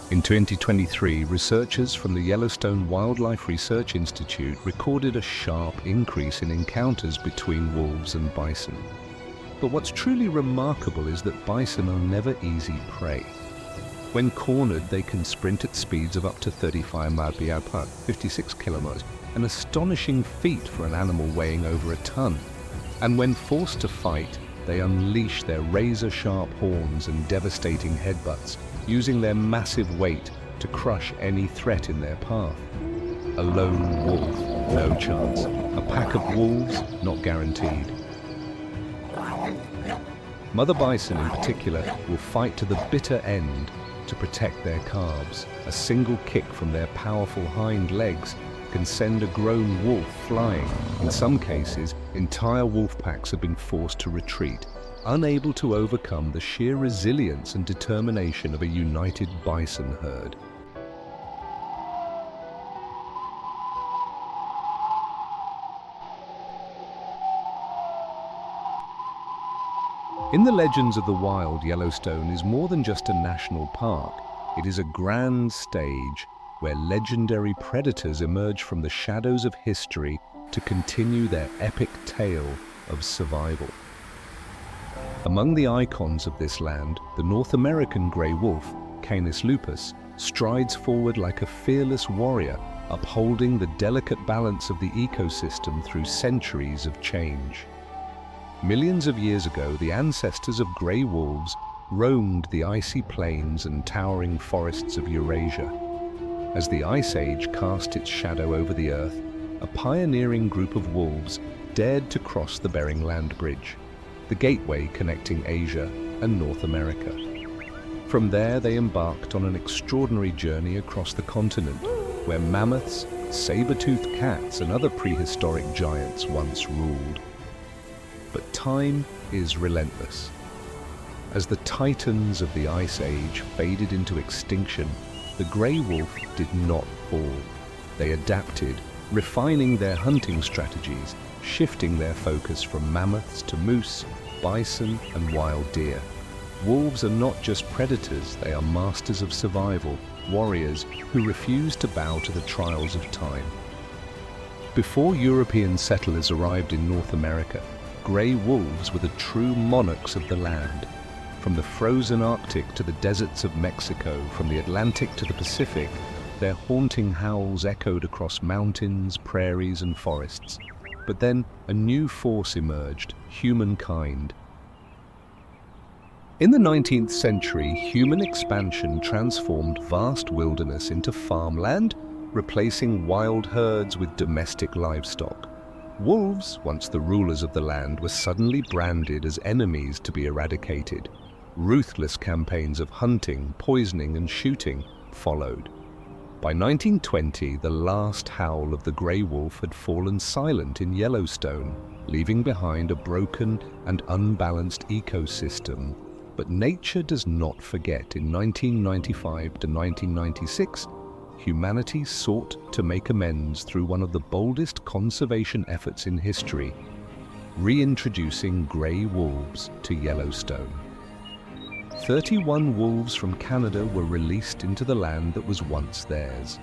In 2023, researchers from the Yellowstone Wildlife Research Institute recorded a sharp increase in encounters between wolves and bison. But what's truly remarkable is that bison are never easy prey. When cornered, they can sprint at speeds of up to 35 miles per hour, 56 kilometers, an astonishing feat for an animal weighing over a ton. And when forced to fight, they unleash their razor-sharp horns and devastating headbutts, using their massive weight to crush any threat in their path. A lone wolf, no chance. A pack of wolves, not guaranteed. Mother bison in particular will fight to the bitter end to protect their calves. A single kick from their powerful hind legs can send a grown wolf flying. In some cases, entire wolf packs have been forced to retreat, unable to overcome the sheer resilience and determination of a united bison herd. In the legends of the wild, Yellowstone is more than just a national park. It is a grand stage where legendary predators emerge from the shadows of history to continue their epic tale of survival. Among the icons of this land, the North American grey wolf, Canis lupus, strides forward like a fearless warrior, upholding the delicate balance of the ecosystem through centuries of change. Millions of years ago, the ancestors of grey wolves roamed the icy plains and towering forests of Eurasia. As the Ice Age cast its shadow over the earth, a pioneering group of wolves dared to cross the Bering Land Bridge, the gateway connecting Asia and North America. From there, they embarked on an extraordinary journey across the continent, where mammoths, saber-toothed cats, and other prehistoric giants once ruled. But time is relentless. As the titans of the Ice Age faded into extinction, the grey wolf did not fall. They adapted, refining their hunting strategies, shifting their focus from mammoths to moose, bison, and wild deer. Wolves are not just predators, they are masters of survival, warriors who refuse to bow to the trials of time. Before European settlers arrived in North America, grey wolves were the true monarchs of the land. From the frozen Arctic to the deserts of Mexico, from the Atlantic to the Pacific, their haunting howls echoed across mountains, prairies, and forests. But then a new force emerged: humankind. In the 19th century, human expansion transformed vast wilderness into farmland, replacing wild herds with domestic livestock. Wolves, once the rulers of the land, were suddenly branded as enemies to be eradicated. Ruthless campaigns of hunting, poisoning, and shooting followed. By 1920, the last howl of the grey wolf had fallen silent in Yellowstone, leaving behind a broken and unbalanced ecosystem. But nature does not forget. In 1995 to 1996, humanity sought to make amends through one of the boldest conservation efforts in history, reintroducing grey wolves to Yellowstone. 31 wolves from Canada were released into the land that was once theirs.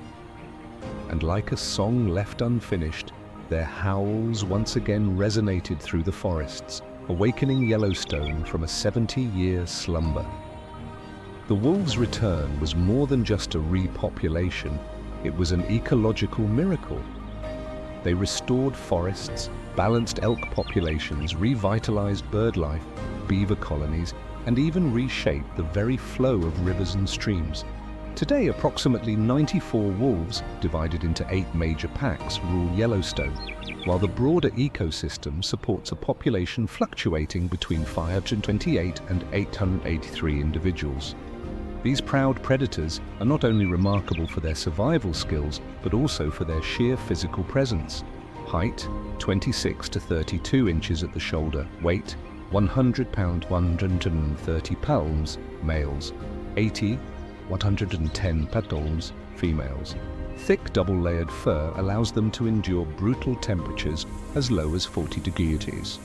And like a song left unfinished, their howls once again resonated through the forests, awakening Yellowstone from a 70-year slumber. The wolves' return was more than just a repopulation, it was an ecological miracle. They restored forests, balanced elk populations, revitalized bird life, beaver colonies, and even reshaped the very flow of rivers and streams. Today, approximately 94 wolves, divided into 8 major packs, rule Yellowstone, while the broader ecosystem supports a population fluctuating between 528 and 883 individuals. These proud predators are not only remarkable for their survival skills, but also for their sheer physical presence. Height, 26 to 32 inches at the shoulder. Weight, 100 pounds, 130 pounds, males. 80, 110 pounds, females. Thick double-layered fur allows them to endure brutal temperatures as low as 40 degrees.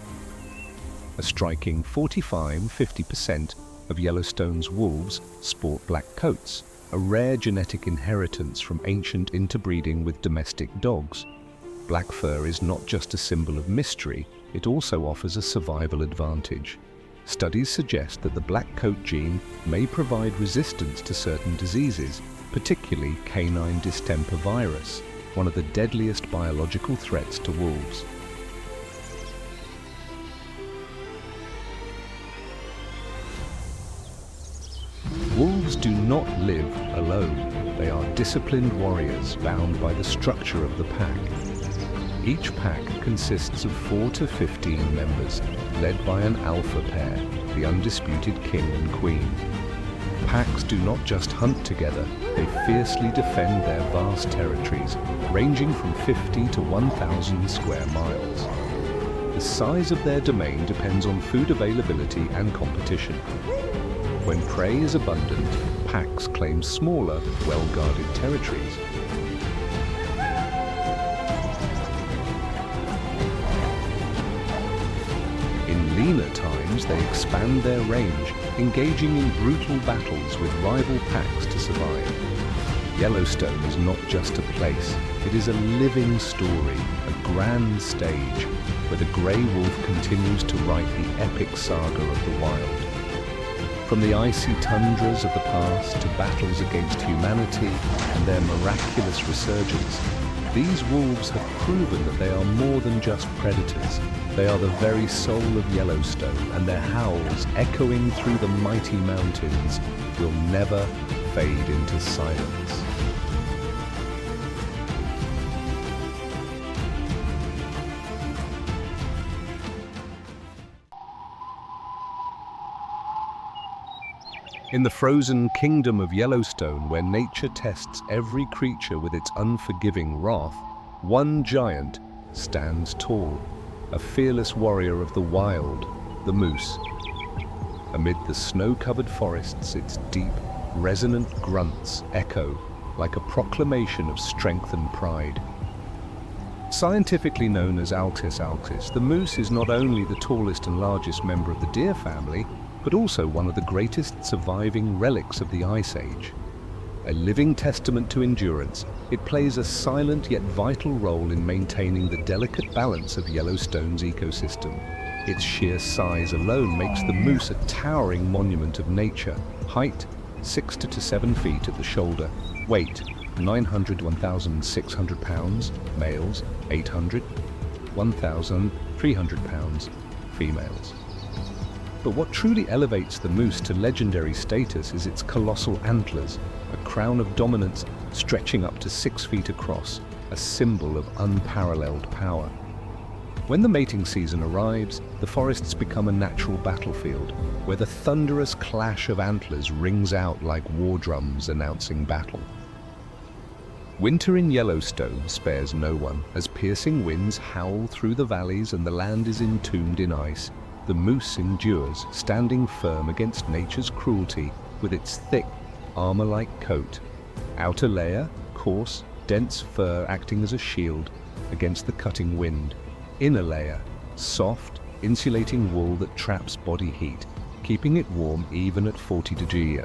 A striking 45–50% of Yellowstone's wolves sport black coats, a rare genetic inheritance from ancient interbreeding with domestic dogs. Black fur is not just a symbol of mystery, it also offers a survival advantage. Studies suggest that the black coat gene may provide resistance to certain diseases, particularly canine distemper virus, one of the deadliest biological threats to wolves. do not live alone. They are disciplined warriors bound by the structure of the pack. Each pack consists of 4 to 15 members, led by an alpha pair, the undisputed king and queen. Packs do not just hunt together, they fiercely defend their vast territories, ranging from 50 to 1,000 square miles. The size of their domain depends on food availability and competition. When prey is abundant, packs claim smaller, well-guarded territories. In leaner times, they expand their range, engaging in brutal battles with rival packs to survive. Yellowstone is not just a place, it is a living story, a grand stage, where the grey wolf continues to write the epic saga of the wild. From the icy tundras of the past to battles against humanity and their miraculous resurgence, these wolves have proven that they are more than just predators. They are the very soul of Yellowstone, and their howls, echoing through the mighty mountains, will never fade into silence. In the frozen kingdom of Yellowstone, where nature tests every creature with its unforgiving wrath, one giant stands tall, a fearless warrior of the wild, the moose. Amid the snow-covered forests, its deep, resonant grunts echo like a proclamation of strength and pride. Scientifically known as Altis altis, the moose is not only the tallest and largest member of the deer family, but also one of the greatest surviving relics of the Ice Age. A living testament to endurance, it plays a silent yet vital role in maintaining the delicate balance of Yellowstone's ecosystem. Its sheer size alone makes the moose a towering monument of nature. Height, 6 to 7 feet at the shoulder. Weight, 900 to 1,600 pounds, males, 800, 1,300 pounds, females. But what truly elevates the moose to legendary status is its colossal antlers, a crown of dominance stretching up to 6 feet across, a symbol of unparalleled power. When the mating season arrives, the forests become a natural battlefield, where the thunderous clash of antlers rings out like war drums announcing battle. Winter in Yellowstone spares no one, as piercing winds howl through the valleys and the land is entombed in ice. The moose endures, standing firm against nature's cruelty with its thick, armor-like coat. Outer layer, coarse, dense fur acting as a shield against the cutting wind. Inner layer, soft, insulating wool that traps body heat, keeping it warm even at 40 degrees.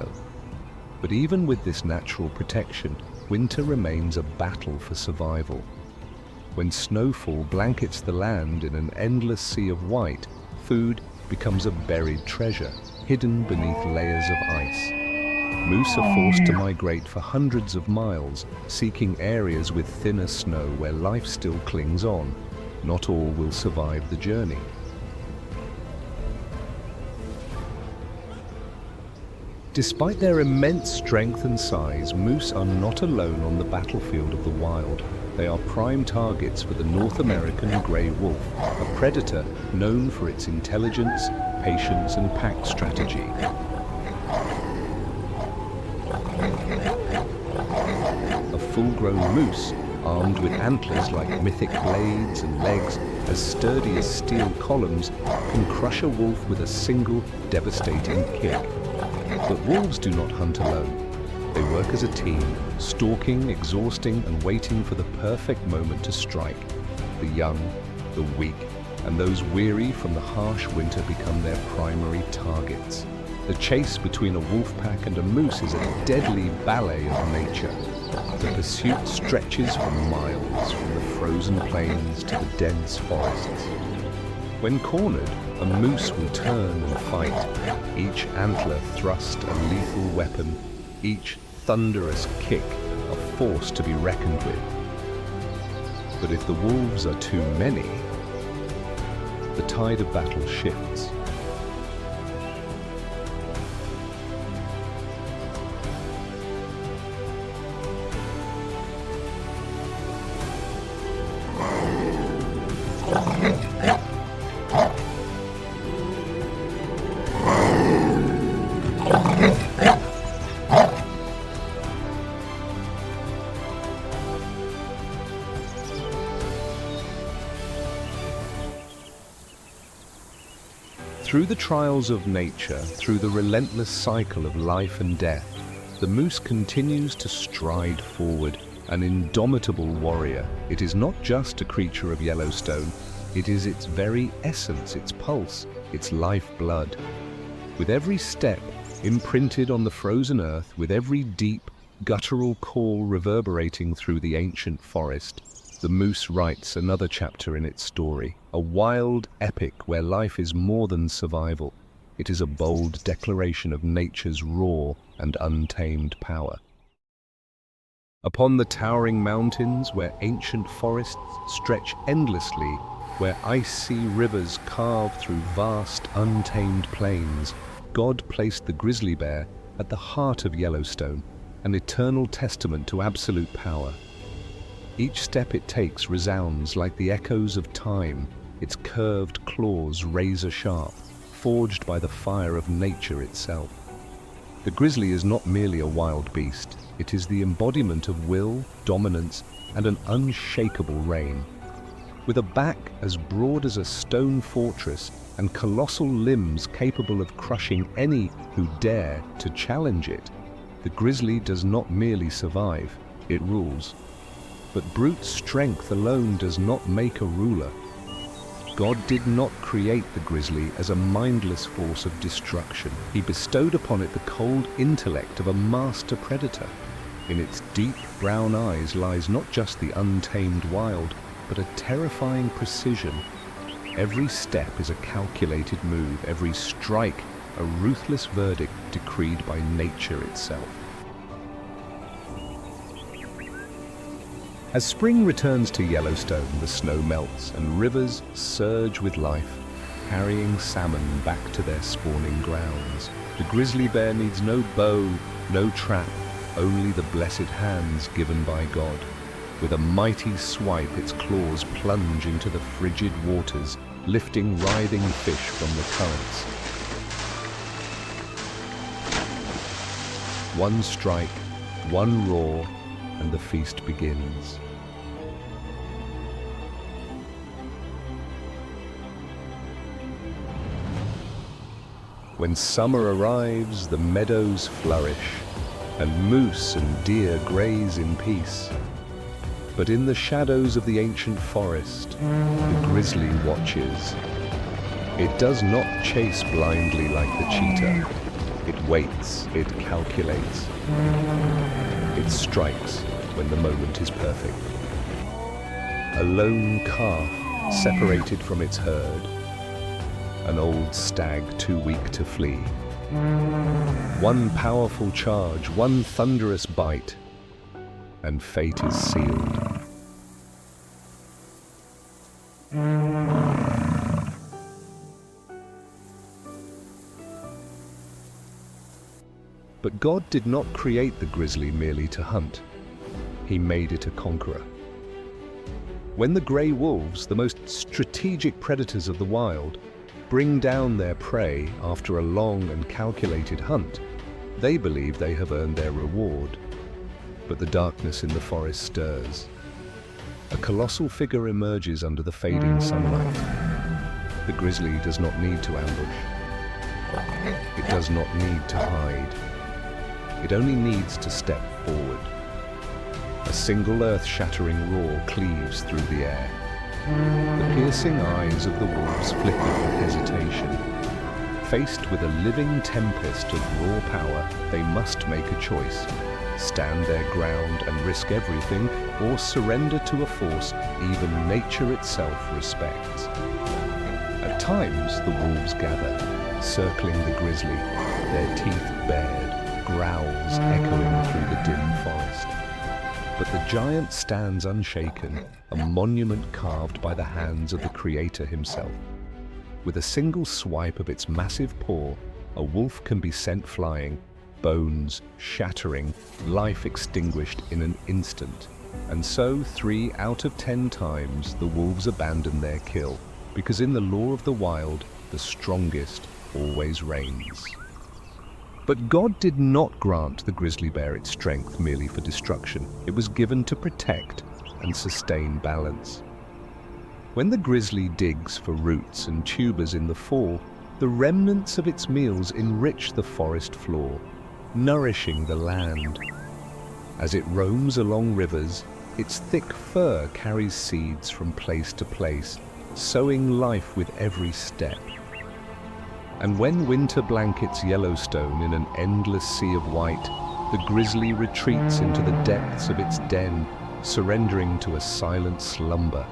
But even with this natural protection, winter remains a battle for survival. When snowfall blankets the land in an endless sea of white, food becomes a buried treasure, hidden beneath layers of ice. Moose are forced to migrate for hundreds of miles, seeking areas with thinner snow where life still clings on. Not all will survive the journey. Despite their immense strength and size, moose are not alone on the battlefield of the wild. They are prime targets for the North American grey wolf, a predator known for its intelligence, patience, and pack strategy. A full-grown moose, armed with antlers like mythic blades and legs as sturdy as steel columns, can crush a wolf with a single devastating kick. But wolves do not hunt alone. They work as a team, stalking, exhausting, and waiting for the perfect moment to strike. The young, the weak, and those weary from the harsh winter become their primary targets. The chase between a wolf pack and a moose is a deadly ballet of nature. The pursuit stretches for miles, from the frozen plains to the dense forests. When cornered, a moose will turn and fight, each antler thrust a lethal weapon, each thunderous kick a force to be reckoned with. But if the wolves are too many, the tide of battle shifts. Through the trials of nature, through the relentless cycle of life and death, the moose continues to stride forward, an indomitable warrior. It is not just a creature of Yellowstone, it is its very essence, its pulse, its lifeblood. With every step imprinted on the frozen earth, with every deep, guttural call reverberating through the ancient forest, the moose writes another chapter in its story, a wild epic where life is more than survival. It is a bold declaration of nature's raw and untamed power. Upon the towering mountains where ancient forests stretch endlessly, where icy rivers carve through vast, untamed plains, God placed the grizzly bear at the heart of Yellowstone, an eternal testament to absolute power. Each step it takes resounds like the echoes of time, its curved claws razor-sharp, forged by the fire of nature itself. The grizzly is not merely a wild beast, it is the embodiment of will, dominance, and an unshakable reign. With a back as broad as a stone fortress and colossal limbs capable of crushing any who dare to challenge it, the grizzly does not merely survive, it rules. But brute strength alone does not make a ruler. God did not create the grizzly as a mindless force of destruction. He bestowed upon it the cold intellect of a master predator. In its deep brown eyes lies not just the untamed wild, but a terrifying precision. Every step is a calculated move, every strike a ruthless verdict decreed by nature itself. As spring returns to Yellowstone, the snow melts and rivers surge with life, carrying salmon back to their spawning grounds. The grizzly bear needs no bow, no trap, only the blessed hands given by God. With a mighty swipe, its claws plunge into the frigid waters, lifting writhing fish from the currents. One strike, one roar, and the feast begins. When summer arrives, the meadows flourish, and moose and deer graze in peace. But in the shadows of the ancient forest, the grizzly watches. It does not chase blindly like the cheetah. It waits, it calculates. It strikes when the moment is perfect. A lone calf separated from its herd. An old stag too weak to flee. One powerful charge, one thunderous bite, and fate is sealed. But God did not create the grizzly merely to hunt. He made it a conqueror. When the grey wolves, the most strategic predators of the wild, bring down their prey after a long and calculated hunt, they believe they have earned their reward. But the darkness in the forest stirs. A colossal figure emerges under the fading sunlight. The grizzly does not need to ambush. It does not need to hide. It only needs to step forward. A single earth-shattering roar cleaves through the air. The piercing eyes of the wolves flicker with hesitation. Faced with a living tempest of raw power, they must make a choice. Stand their ground and risk everything, or surrender to a force even nature itself respects. At times, the wolves gather, circling the grizzly, their teeth bared, growls echoing through the dim forest. But the giant stands unshaken, a monument carved by the hands of the Creator himself. With a single swipe of its massive paw, a wolf can be sent flying, bones shattering, life extinguished in an instant. And so 3 out of 10 times the wolves abandon their kill, because in the law of the wild, the strongest always reigns. But God did not grant the grizzly bear its strength merely for destruction. It was given to protect and sustain balance. When the grizzly digs for roots and tubers in the fall, the The remnants of its meals enrich the forest floor, nourishing the land. As it roams along rivers, its thick fur carries seeds from place to place, sowing life with every step. And when winter blankets Yellowstone in an endless sea of white, the grizzly retreats into the depths of its den, surrendering to a silent slumber.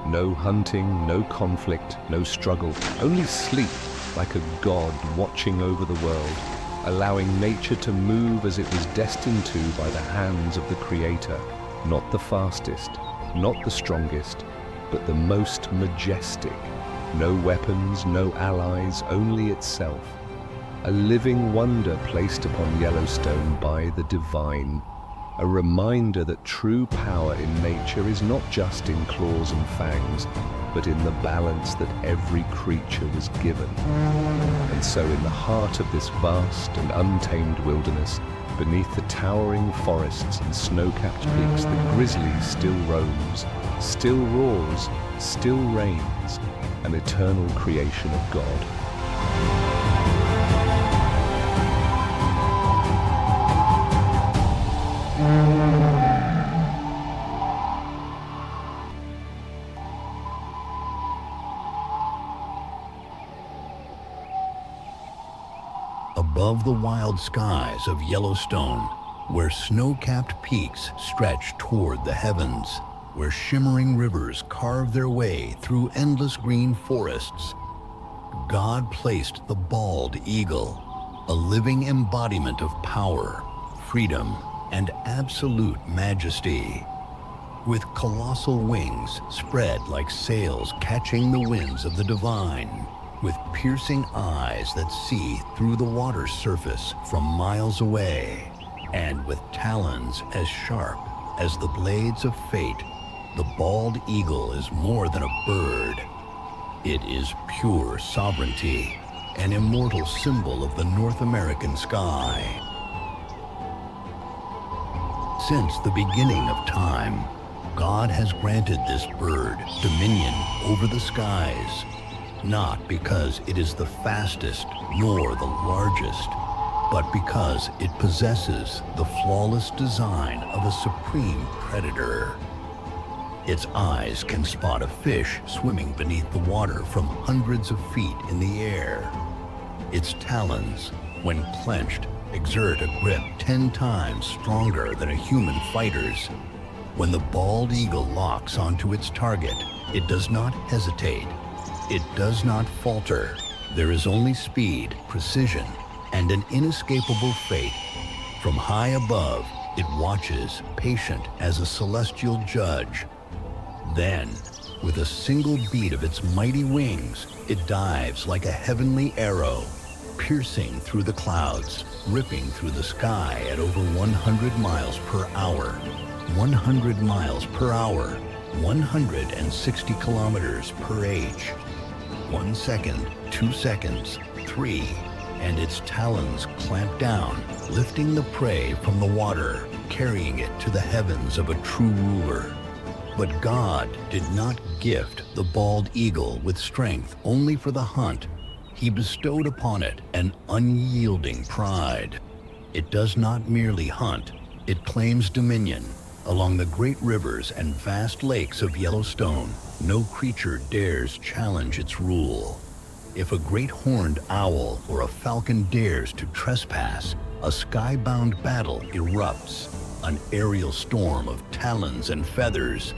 No hunting, no conflict, no struggle, only sleep like a god watching over the world, allowing nature to move as it was destined to by the hands of the Creator. Not the fastest, not the strongest, but the most majestic. No weapons, no allies, only itself. A living wonder placed upon Yellowstone by the divine. A reminder that true power in nature is not just in claws and fangs, but in the balance that every creature was given. And so in the heart of this vast and untamed wilderness, beneath the towering forests and snow-capped peaks, the grizzly still roams, still roars, still reigns, an eternal creation of God. Above the wild skies of Yellowstone, where snow-capped peaks stretch toward the heavens, where shimmering rivers carve their way through endless green forests, God placed the bald eagle, a living embodiment of power, freedom, and absolute majesty. With colossal wings spread like sails catching the winds of the divine, with piercing eyes that see through the water's surface from miles away, and with talons as sharp as the blades of fate, the bald eagle is more than a bird. It is pure sovereignty, an immortal symbol of the North American sky. Since the beginning of time, God has granted this bird dominion over the skies, not because it is the fastest nor the largest, but because it possesses the flawless design of a supreme predator. Its eyes can spot a fish swimming beneath the water from hundreds of feet in the air. Its talons, when clenched, exert a grip 10 times stronger than a human fighter's. When the bald eagle locks onto its target, it does not hesitate. It does not falter. There is only speed, precision, and an inescapable fate. From high above, it watches, patient as a celestial judge. Then, with a single beat of its mighty wings, it dives like a heavenly arrow, piercing through the clouds, ripping through the sky at over 100 miles per hour. 100 miles per hour, 160 kilometers per h. 1 second, 2 seconds, 3, and its talons clamp down, lifting the prey from the water, carrying it to the heavens of a true ruler. But God did not gift the bald eagle with strength only for the hunt. He bestowed upon it an unyielding pride. It does not merely hunt, it claims dominion. Along the great rivers and vast lakes of Yellowstone, no creature dares challenge its rule. If a great horned owl or a falcon dares to trespass, a skybound battle erupts, an aerial storm of talons and feathers.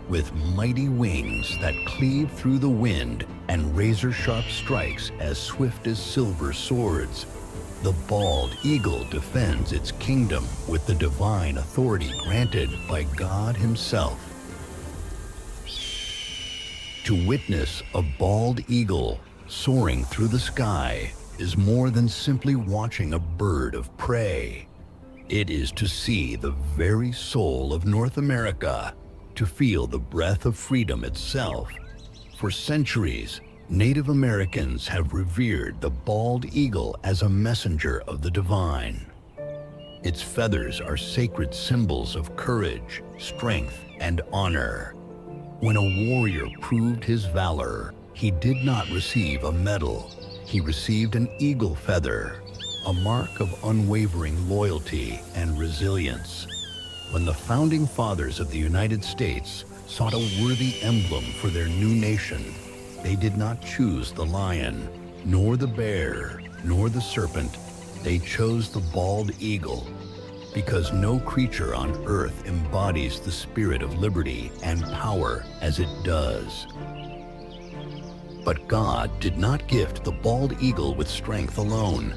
With mighty wings that cleave through the wind and razor-sharp strikes as swift as silver swords, the bald eagle defends its kingdom with the divine authority granted by God Himself. To witness a bald eagle soaring through the sky is more than simply watching a bird of prey. It is to see the very soul of North America, to feel the breath of freedom itself. For centuries, Native Americans have revered the bald eagle as a messenger of the divine. Its feathers are sacred symbols of courage, strength, and honor. When a warrior proved his valor, He did not receive a medal. He received an eagle feather, a mark of unwavering loyalty and resilience. When the founding fathers of the United States sought a worthy emblem for their new nation, they did not choose the lion, nor the bear, nor the serpent. They chose the bald eagle, because no creature on earth embodies the spirit of liberty and power as it does. But God did not gift the bald eagle with strength alone.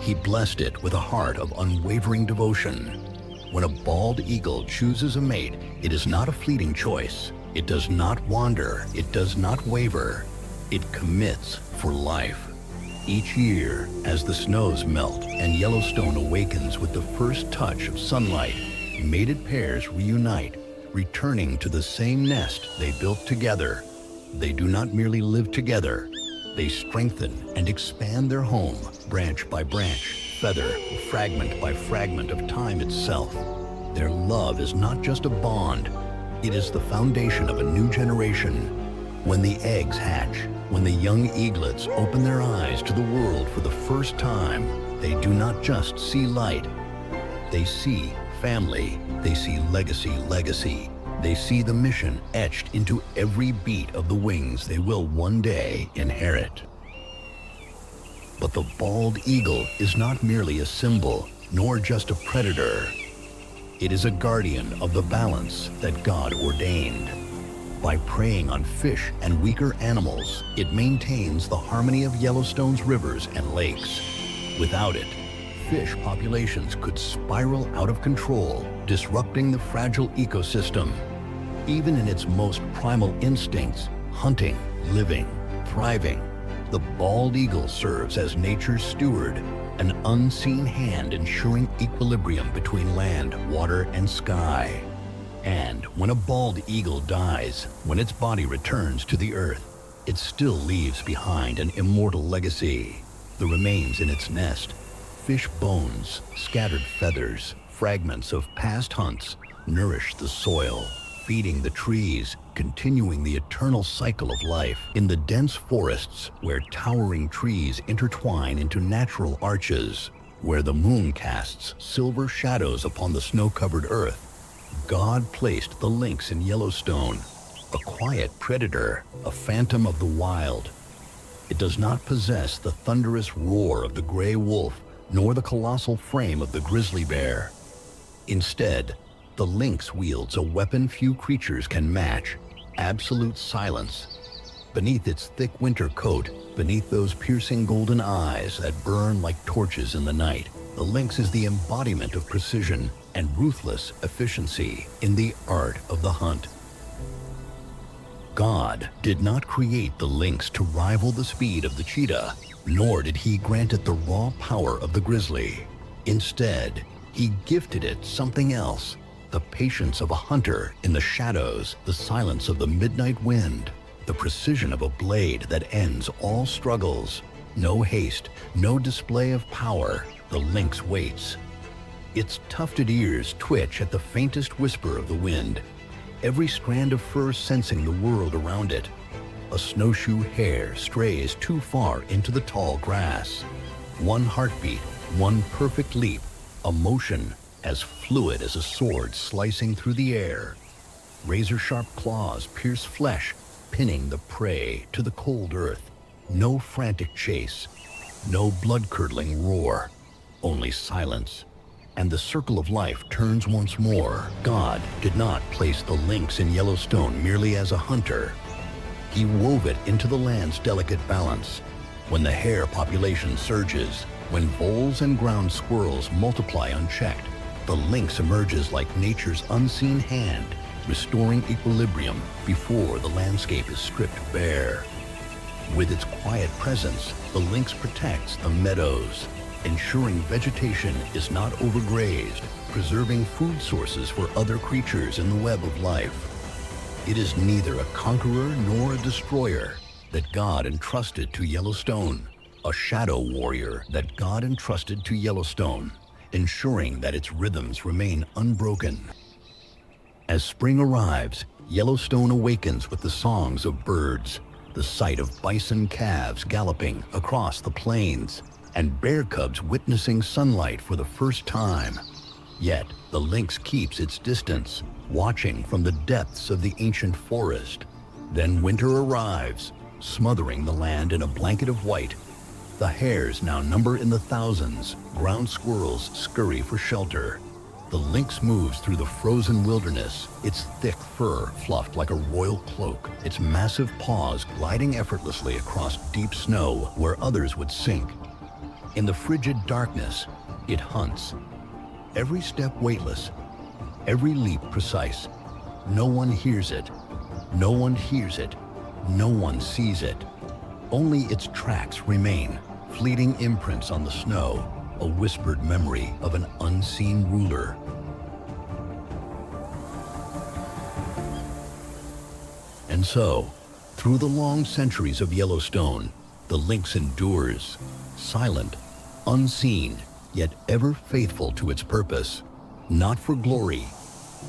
He blessed it with a heart of unwavering devotion. When a bald eagle chooses a mate, it is not a fleeting choice. It does not wander. It does not waver. It commits for life. Each year, as the snows melt and Yellowstone awakens with the first touch of sunlight, mated pairs reunite, returning to the same nest they built together. They do not merely live together. They strengthen and expand their home, branch by branch, feather, fragment by fragment of time itself. Their love is not just a bond. It is the foundation of a new generation. When the eggs hatch, when the young eaglets open their eyes to the world for the first time, they do not just see light. They see family. They see legacy. They see the mission etched into every beat of the wings they will one day inherit. But the bald eagle is not merely a symbol, nor just a predator. It is a guardian of the balance that God ordained. By preying on fish and weaker animals, it maintains the harmony of Yellowstone's rivers and lakes. Without it, fish populations could spiral out of control, disrupting the fragile ecosystem. Even in its most primal instincts, hunting, living, thriving, the bald eagle serves as nature's steward, an unseen hand ensuring equilibrium between land, water, and sky. And when a bald eagle dies, when its body returns to the earth, it still leaves behind an immortal legacy. The remains in its nest, fish bones, scattered feathers, fragments of past hunts, nourish the soil, feeding the trees, continuing the eternal cycle of life. In the dense forests where towering trees intertwine into natural arches, where the moon casts silver shadows upon the snow-covered earth, God placed the lynx in Yellowstone, a quiet predator, a phantom of the wild. It does not possess the thunderous roar of the gray wolf, nor the colossal frame of the grizzly bear. Instead, the lynx wields a weapon few creatures can match: absolute silence. Beneath its thick winter coat, beneath those piercing golden eyes that burn like torches in the night, the lynx is the embodiment of precision and ruthless efficiency in the art of the hunt. God did not create the lynx to rival the speed of the cheetah, nor did he grant it the raw power of the grizzly. Instead, he gifted it something else: the patience of a hunter in the shadows, the silence of the midnight wind, the precision of a blade that ends all struggles. No haste, no display of power. The lynx waits. Its tufted ears twitch at the faintest whisper of the wind, every strand of fur sensing the world around it. A snowshoe hare strays too far into the tall grass. One heartbeat, one perfect leap, a motion as fluid as a sword slicing through the air. Razor-sharp claws pierce flesh, pinning the prey to the cold earth. No frantic chase, no blood-curdling roar, only silence. And the circle of life turns once more. God did not place the lynx in Yellowstone merely as a hunter. He wove it into the land's delicate balance. When the hare population surges, when voles and ground squirrels multiply unchecked, the lynx emerges like nature's unseen hand, restoring equilibrium before the landscape is stripped bare. With its quiet presence, the lynx protects the meadows, ensuring vegetation is not overgrazed, preserving food sources for other creatures in the web of life. It is neither a conqueror nor a destroyer that God entrusted to Yellowstone, a shadow warrior that God entrusted to Yellowstone, ensuring that its rhythms remain unbroken. As spring arrives, Yellowstone awakens with the songs of birds, the sight of bison calves galloping across the plains, and bear cubs witnessing sunlight for the first time. Yet, the lynx keeps its distance, watching from the depths of the ancient forest. Then winter arrives, smothering the land in a blanket of white. The hares now number in the thousands. Ground squirrels scurry for shelter. The lynx moves through the frozen wilderness, its thick fur fluffed like a royal cloak, its massive paws gliding effortlessly across deep snow where others would sink. In the frigid darkness, it hunts. Every step weightless, every leap precise. No one hears it. No one hears it. No one sees it. Only its tracks remain, fleeting imprints on the snow, a whispered memory of an unseen ruler. And so, through the long centuries of Yellowstone, the lynx endures, silent, unseen, yet ever faithful to its purpose. Not for glory,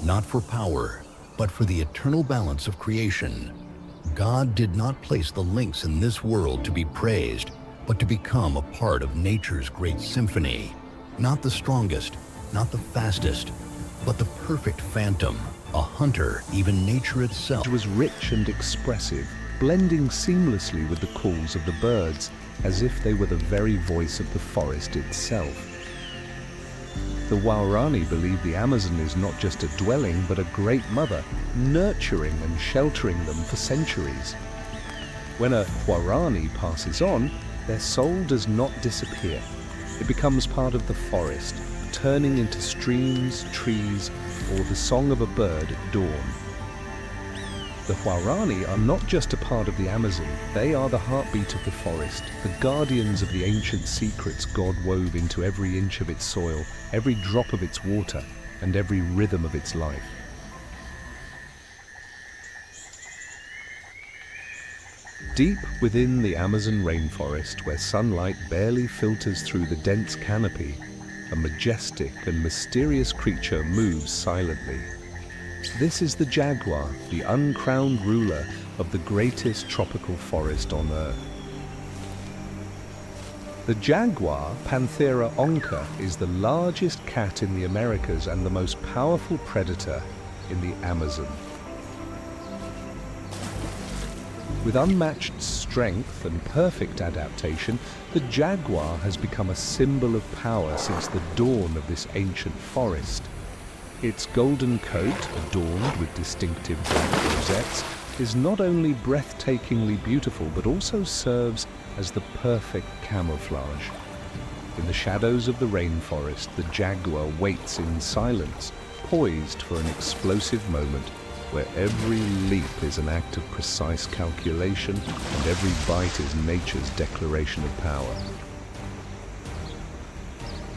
not for power, but for the eternal balance of creation. God did not place the lynx in this world to be praised, but to become a part of nature's great symphony. Not the strongest, not the fastest, but the perfect phantom, a hunter, even nature itself. It was rich and expressive, blending seamlessly with the calls of the birds, as if they were the very voice of the forest itself. The Waorani believe the Amazon is not just a dwelling, but a great mother, nurturing and sheltering them for centuries. When a Waorani passes on, their soul does not disappear. It becomes part of the forest, turning into streams, trees, or the song of a bird at dawn. The Waorani are not just a part of the Amazon, they are the heartbeat of the forest, the guardians of the ancient secrets God wove into every inch of its soil, every drop of its water, and every rhythm of its life. Deep within the Amazon rainforest, where sunlight barely filters through the dense canopy, a majestic and mysterious creature moves silently. This is the jaguar, the uncrowned ruler of the greatest tropical forest on Earth. The jaguar, Panthera onca, is the largest cat in the Americas and the most powerful predator in the Amazon. With unmatched strength and perfect adaptation, the jaguar has become a symbol of power since the dawn of this ancient forest. Its golden coat, adorned with distinctive black rosettes, is not only breathtakingly beautiful but also serves as the perfect camouflage. In the shadows of the rainforest, the jaguar waits in silence, poised for an explosive moment where every leap is an act of precise calculation and every bite is nature's declaration of power.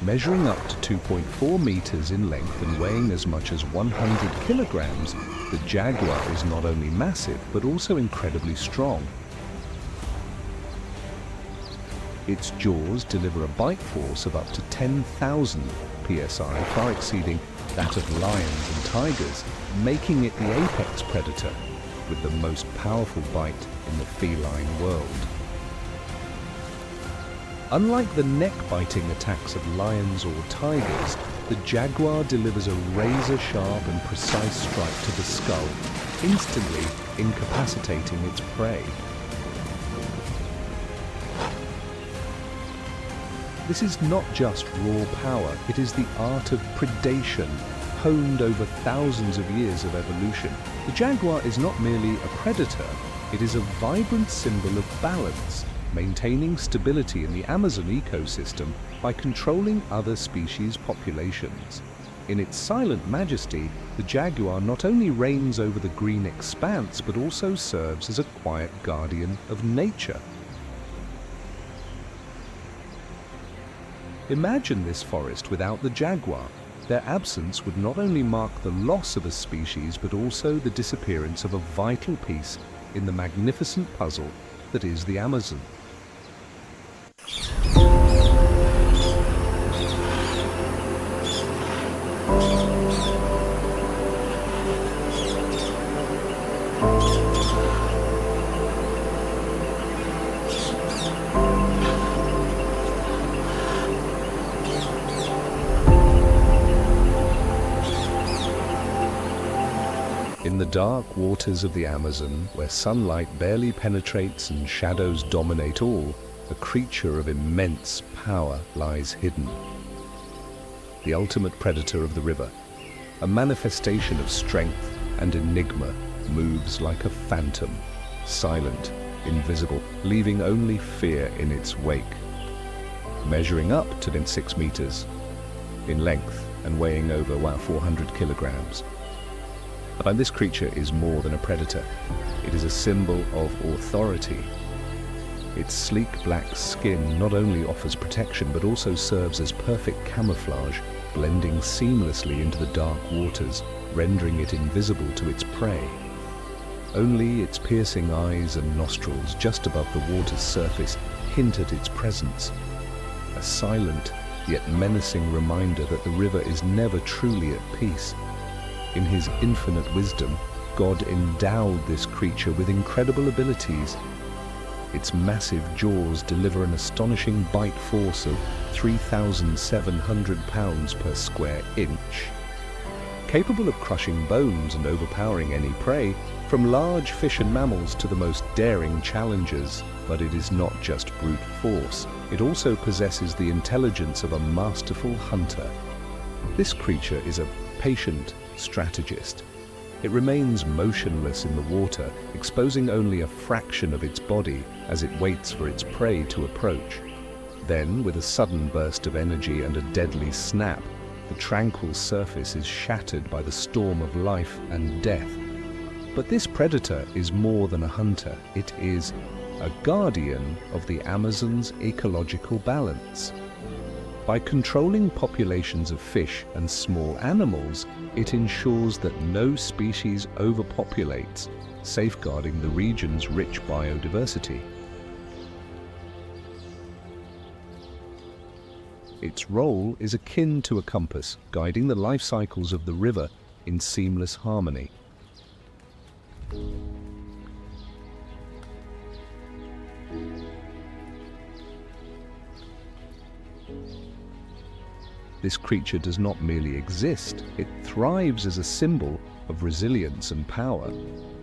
Measuring up to 2.4 meters in length and weighing as much as 100 kilograms, the jaguar is not only massive but also incredibly strong. Its jaws deliver a bite force of up to 10,000 psi, far exceeding that of lions and tigers, making it the apex predator with the most powerful bite in the feline world. Unlike the neck-biting attacks of lions or tigers, the jaguar delivers a razor-sharp and precise strike to the skull, instantly incapacitating its prey. This is not just raw power, it is the art of predation, honed over thousands of years of evolution. The jaguar is not merely a predator, it is a vibrant symbol of balance, maintaining stability in the Amazon ecosystem by controlling other species' populations. In its silent majesty, the jaguar not only reigns over the green expanse but also serves as a quiet guardian of nature. Imagine this forest without the jaguar. Their absence would not only mark the loss of a species but also the disappearance of a vital piece in the magnificent puzzle that is the Amazon. dark waters of the Amazon, where sunlight barely penetrates and shadows dominate all, a creature of immense power lies hidden. The ultimate predator of the river, a manifestation of strength and enigma, moves like a phantom, silent, invisible, leaving only fear in its wake. Measuring up to 6 meters in length and weighing over 400 kilograms. But this creature is more than a predator. It is a symbol of authority. Its sleek black skin not only offers protection but also serves as perfect camouflage, blending seamlessly into the dark waters, rendering it invisible to its prey. Only its piercing eyes and nostrils just above the water's surface hint at its presence. A silent yet menacing reminder that the river is never truly at peace. In his infinite wisdom, God endowed this creature with incredible abilities. Its massive jaws deliver an astonishing bite force of 3,700 pounds per square inch. Capable of crushing bones and overpowering any prey, from large fish and mammals to the most daring challengers. But it is not just brute force. It also possesses the intelligence of a masterful hunter. This creature is a patient strategist. It remains motionless in the water, exposing only a fraction of its body as it waits for its prey to approach. Then, with a sudden burst of energy and a deadly snap, the tranquil surface is shattered by the storm of life and death. But this predator is more than a hunter. It is a guardian of the Amazon's ecological balance. By controlling populations of fish and small animals, it ensures that no species overpopulates, safeguarding the region's rich biodiversity. Its role is akin to a compass, guiding the life cycles of the river in seamless harmony. This creature does not merely exist, it thrives as a symbol of resilience and power.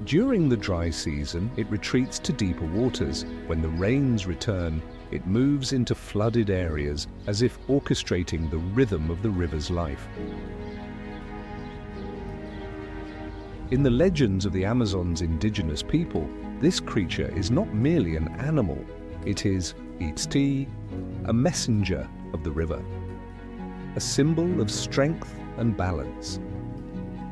During the dry season, it retreats to deeper waters. When the rains return, it moves into flooded areas as if orchestrating the rhythm of the river's life. In the legends of the Amazon's indigenous people, this creature is not merely an animal, it eats tea, a messenger of the river. A symbol of strength and balance.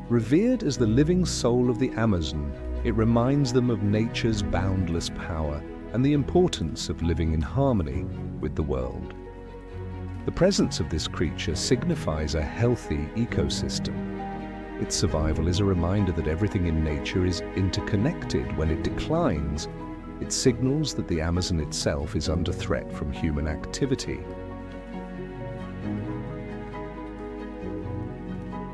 Revered as the living soul of the Amazon, it reminds them of nature's boundless power and the importance of living in harmony with the world. The presence of this creature signifies a healthy ecosystem. Its survival is a reminder that everything in nature is interconnected. When it declines, it signals that the Amazon itself is under threat from human activity.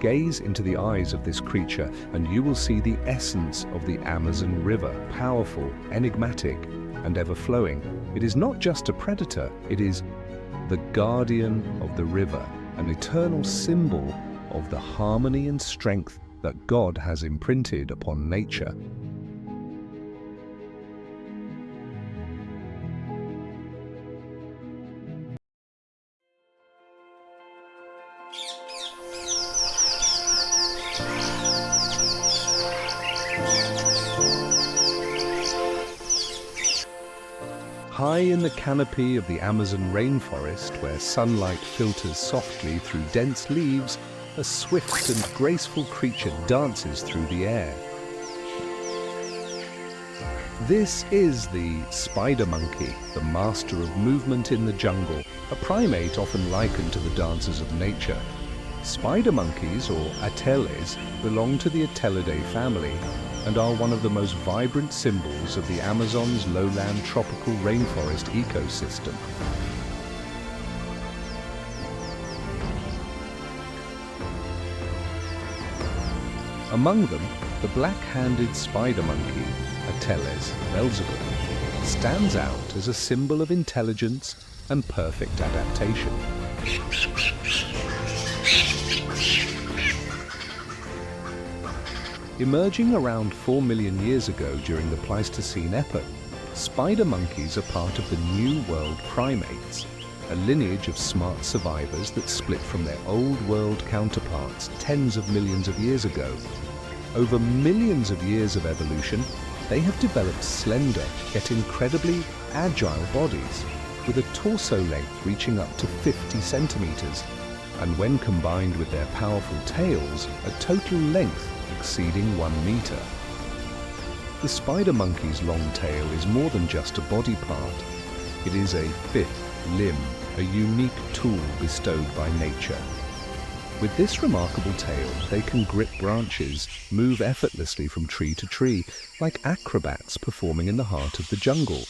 Gaze into the eyes of this creature and you will see the essence of the Amazon River, powerful, enigmatic, and ever-flowing. It is not just a predator, it is the guardian of the river, an eternal symbol of the harmony and strength that God has imprinted upon nature. High in the canopy of the Amazon rainforest, where sunlight filters softly through dense leaves, a swift and graceful creature dances through the air. This is the spider monkey, the master of movement in the jungle, a primate often likened to the dancers of nature. Spider monkeys, or ateles, belong to the Atelidae family and are one of the most vibrant symbols of the Amazon's lowland tropical rainforest ecosystem. Among them, the black-handed spider monkey, Ateles belzebuth, stands out as a symbol of intelligence and perfect adaptation. Emerging around 4 million years ago during the Pleistocene epoch, spider monkeys are part of the New World primates, a lineage of smart survivors that split from their Old World counterparts tens of millions of years ago. Over millions of years of evolution, they have developed slender yet incredibly agile bodies, with a torso length reaching up to 50 centimeters, and when combined with their powerful tails, a total length exceeding 1 meter. The spider monkey's long tail is more than just a body part. It is a fifth limb, a unique tool bestowed by nature. With this remarkable tail, they can grip branches, move effortlessly from tree to tree, like acrobats performing in the heart of the jungle.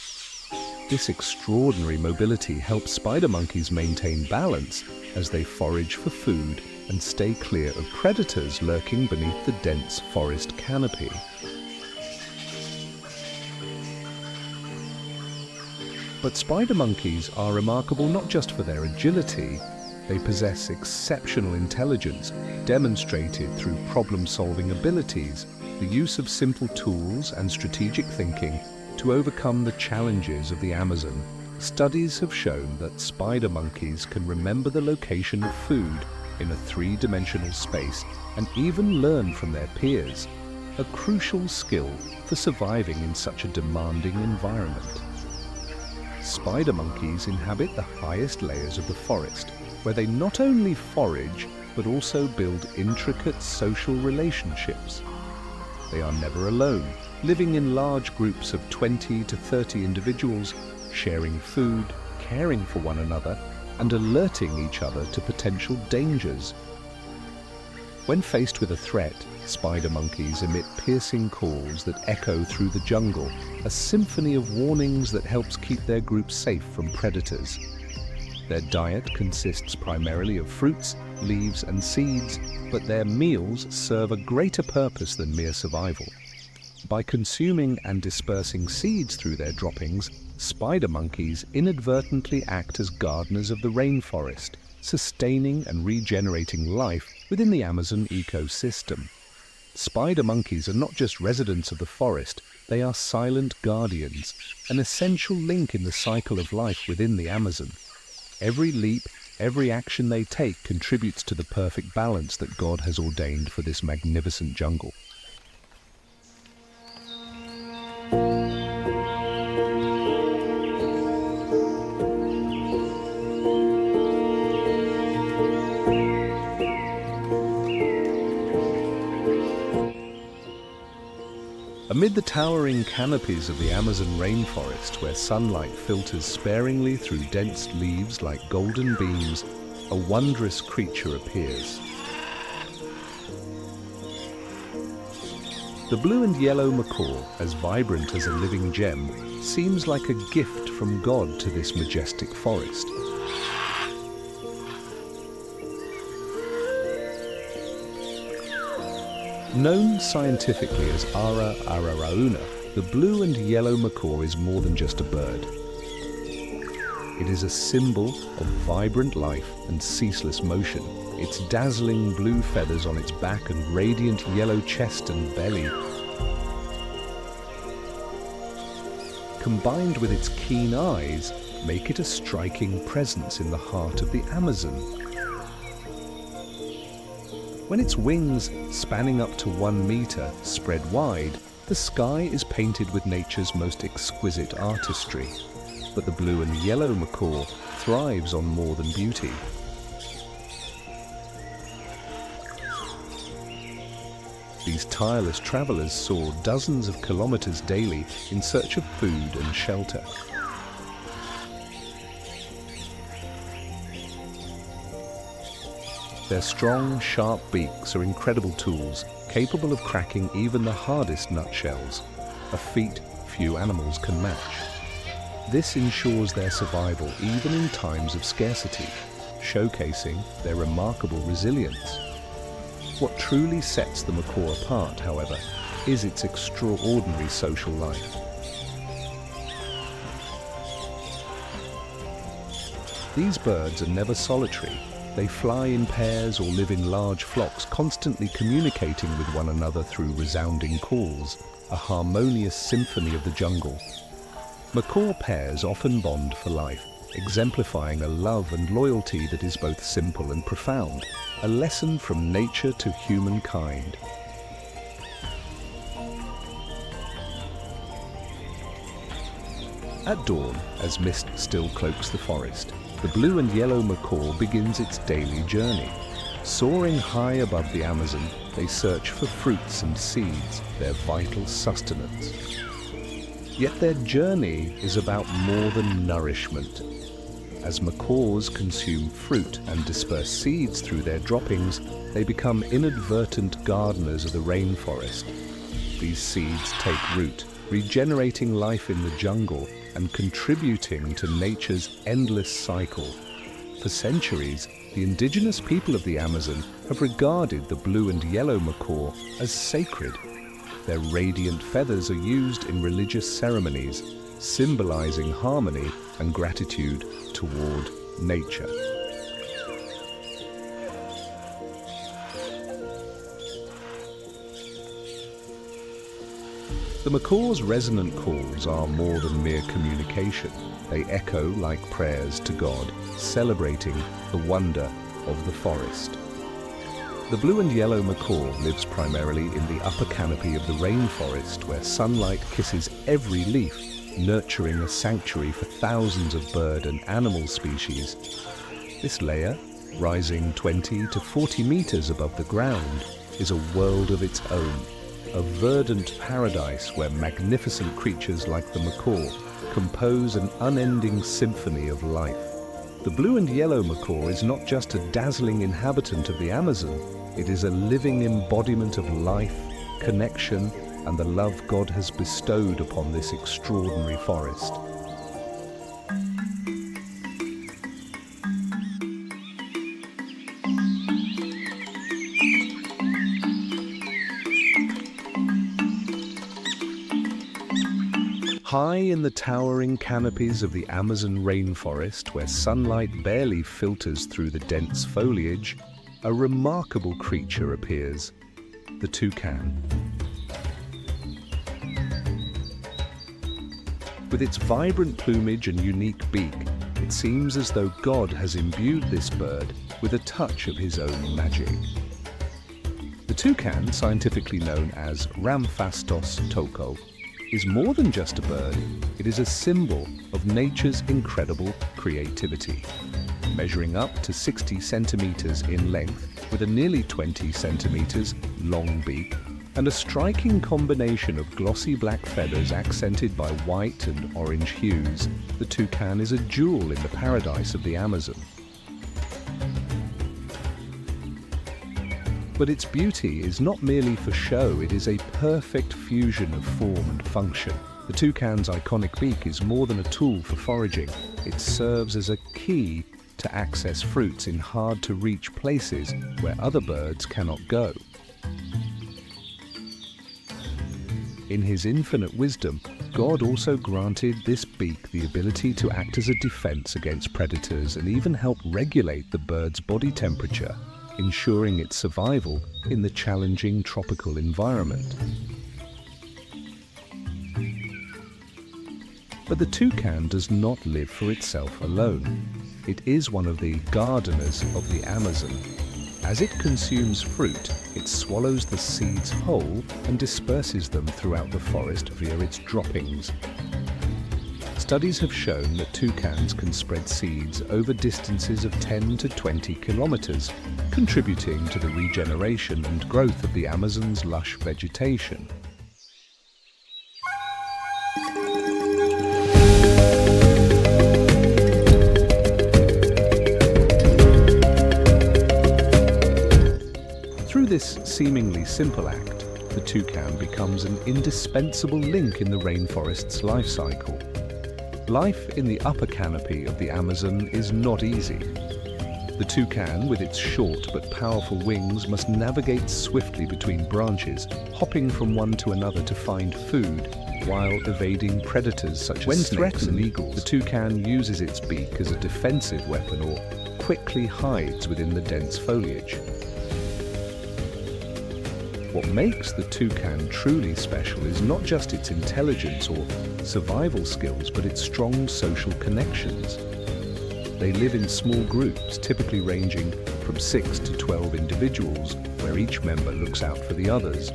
This extraordinary mobility helps spider monkeys maintain balance as they forage for food and stay clear of predators lurking beneath the dense forest canopy. But spider monkeys are remarkable not just for their agility. They possess exceptional intelligence, demonstrated through problem-solving abilities, the use of simple tools and strategic thinking to overcome the challenges of the Amazon. Studies have shown that spider monkeys can remember the location of food in a three-dimensional space and even learn from their peers, a crucial skill for surviving in such a demanding environment. Spider monkeys inhabit the highest layers of the forest, where they not only forage, but also build intricate social relationships. They are never alone, living in large groups of 20 to 30 individuals, sharing food, caring for one another, and alerting each other to potential dangers. When faced with a threat, spider monkeys emit piercing calls that echo through the jungle, a symphony of warnings that helps keep their group safe from predators. Their diet consists primarily of fruits, leaves, and seeds, but their meals serve a greater purpose than mere survival. By consuming and dispersing seeds through their droppings, spider monkeys inadvertently act as gardeners of the rainforest, sustaining and regenerating life within the Amazon ecosystem. Spider monkeys are not just residents of the forest, they are silent guardians, an essential link in the cycle of life within the Amazon. Every leap, every action they take contributes to the perfect balance that God has ordained for this magnificent jungle. Amid the towering canopies of the Amazon rainforest, where sunlight filters sparingly through dense leaves like golden beams, a wondrous creature appears. The blue and yellow macaw, as vibrant as a living gem, seems like a gift from God to this majestic forest. Known scientifically as Ara ararauna, the blue and yellow macaw is more than just a bird. It is a symbol of vibrant life and ceaseless motion. Its dazzling blue feathers on its back and radiant yellow chest and belly, combined with its keen eyes, make it a striking presence in the heart of the Amazon. When its wings, spanning up to 1 meter, spread wide, the sky is painted with nature's most exquisite artistry. But the blue and yellow macaw thrives on more than beauty. These tireless travelers soar dozens of kilometers daily in search of food and shelter. Their strong, sharp beaks are incredible tools, capable of cracking even the hardest nutshells, a feat few animals can match. This ensures their survival even in times of scarcity, showcasing their remarkable resilience. What truly sets the macaw apart, however, is its extraordinary social life. These birds are never solitary. They fly in pairs or live in large flocks, constantly communicating with one another through resounding calls, a harmonious symphony of the jungle. Macaw pairs often bond for life, exemplifying a love and loyalty that is both simple and profound, a lesson from nature to humankind. At dawn, as mist still cloaks the forest, the blue and yellow macaw begins its daily journey. Soaring high above the Amazon, they search for fruits and seeds, their vital sustenance. Yet their journey is about more than nourishment. As macaws consume fruit and disperse seeds through their droppings, they become inadvertent gardeners of the rainforest. These seeds take root, regenerating life in the jungle and contributing to nature's endless cycle. For centuries, the indigenous people of the Amazon have regarded the blue and yellow macaw as sacred. Their radiant feathers are used in religious ceremonies, symbolizing harmony and gratitude toward nature. The macaw's resonant calls are more than mere communication. They echo like prayers to God, celebrating the wonder of the forest. The blue and yellow macaw lives primarily in the upper canopy of the rainforest, where sunlight kisses every leaf, nurturing a sanctuary for thousands of bird and animal species. This layer, rising 20 to 40 meters above the ground, is a world of its own. A verdant paradise where magnificent creatures like the macaw compose an unending symphony of life. The blue and yellow macaw is not just a dazzling inhabitant of the Amazon, it is a living embodiment of life, connection, and the love God has bestowed upon this extraordinary forest. High in the towering canopies of the Amazon rainforest, where sunlight barely filters through the dense foliage, a remarkable creature appears, the toucan. With its vibrant plumage and unique beak, it seems as though God has imbued this bird with a touch of his own magic. The toucan, scientifically known as Ramphastos toko, is more than just a bird. It is a symbol of nature's incredible creativity. Measuring up to 60 centimeters in length, with a nearly 20 centimeters long beak, and a striking combination of glossy black feathers accented by white and orange hues, the toucan is a jewel in the paradise of the Amazon. But its beauty is not merely for show, it is a perfect fusion of form and function. The toucan's iconic beak is more than a tool for foraging. It serves as a key to access fruits in hard-to-reach places where other birds cannot go. In his infinite wisdom, God also granted this beak the ability to act as a defense against predators and even help regulate the bird's body temperature, ensuring its survival in the challenging tropical environment. But the toucan does not live for itself alone. It is one of the gardeners of the Amazon. As it consumes fruit, it swallows the seeds whole and disperses them throughout the forest via its droppings. Studies have shown that toucans can spread seeds over distances of 10 to 20 kilometers, contributing to the regeneration and growth of the Amazon's lush vegetation. Through this seemingly simple act, the toucan becomes an indispensable link in the rainforest's life cycle. Life in the upper canopy of the Amazon is not easy. The toucan, with its short but powerful wings, must navigate swiftly between branches, hopping from one to another to find food, while evading predators such as snakes and eagles. The toucan uses its beak as a defensive weapon or quickly hides within the dense foliage. What makes the toucan truly special is not just its intelligence or survival skills, but its strong social connections. They live in small groups, typically ranging from 6 to 12 individuals, where each member looks out for the others.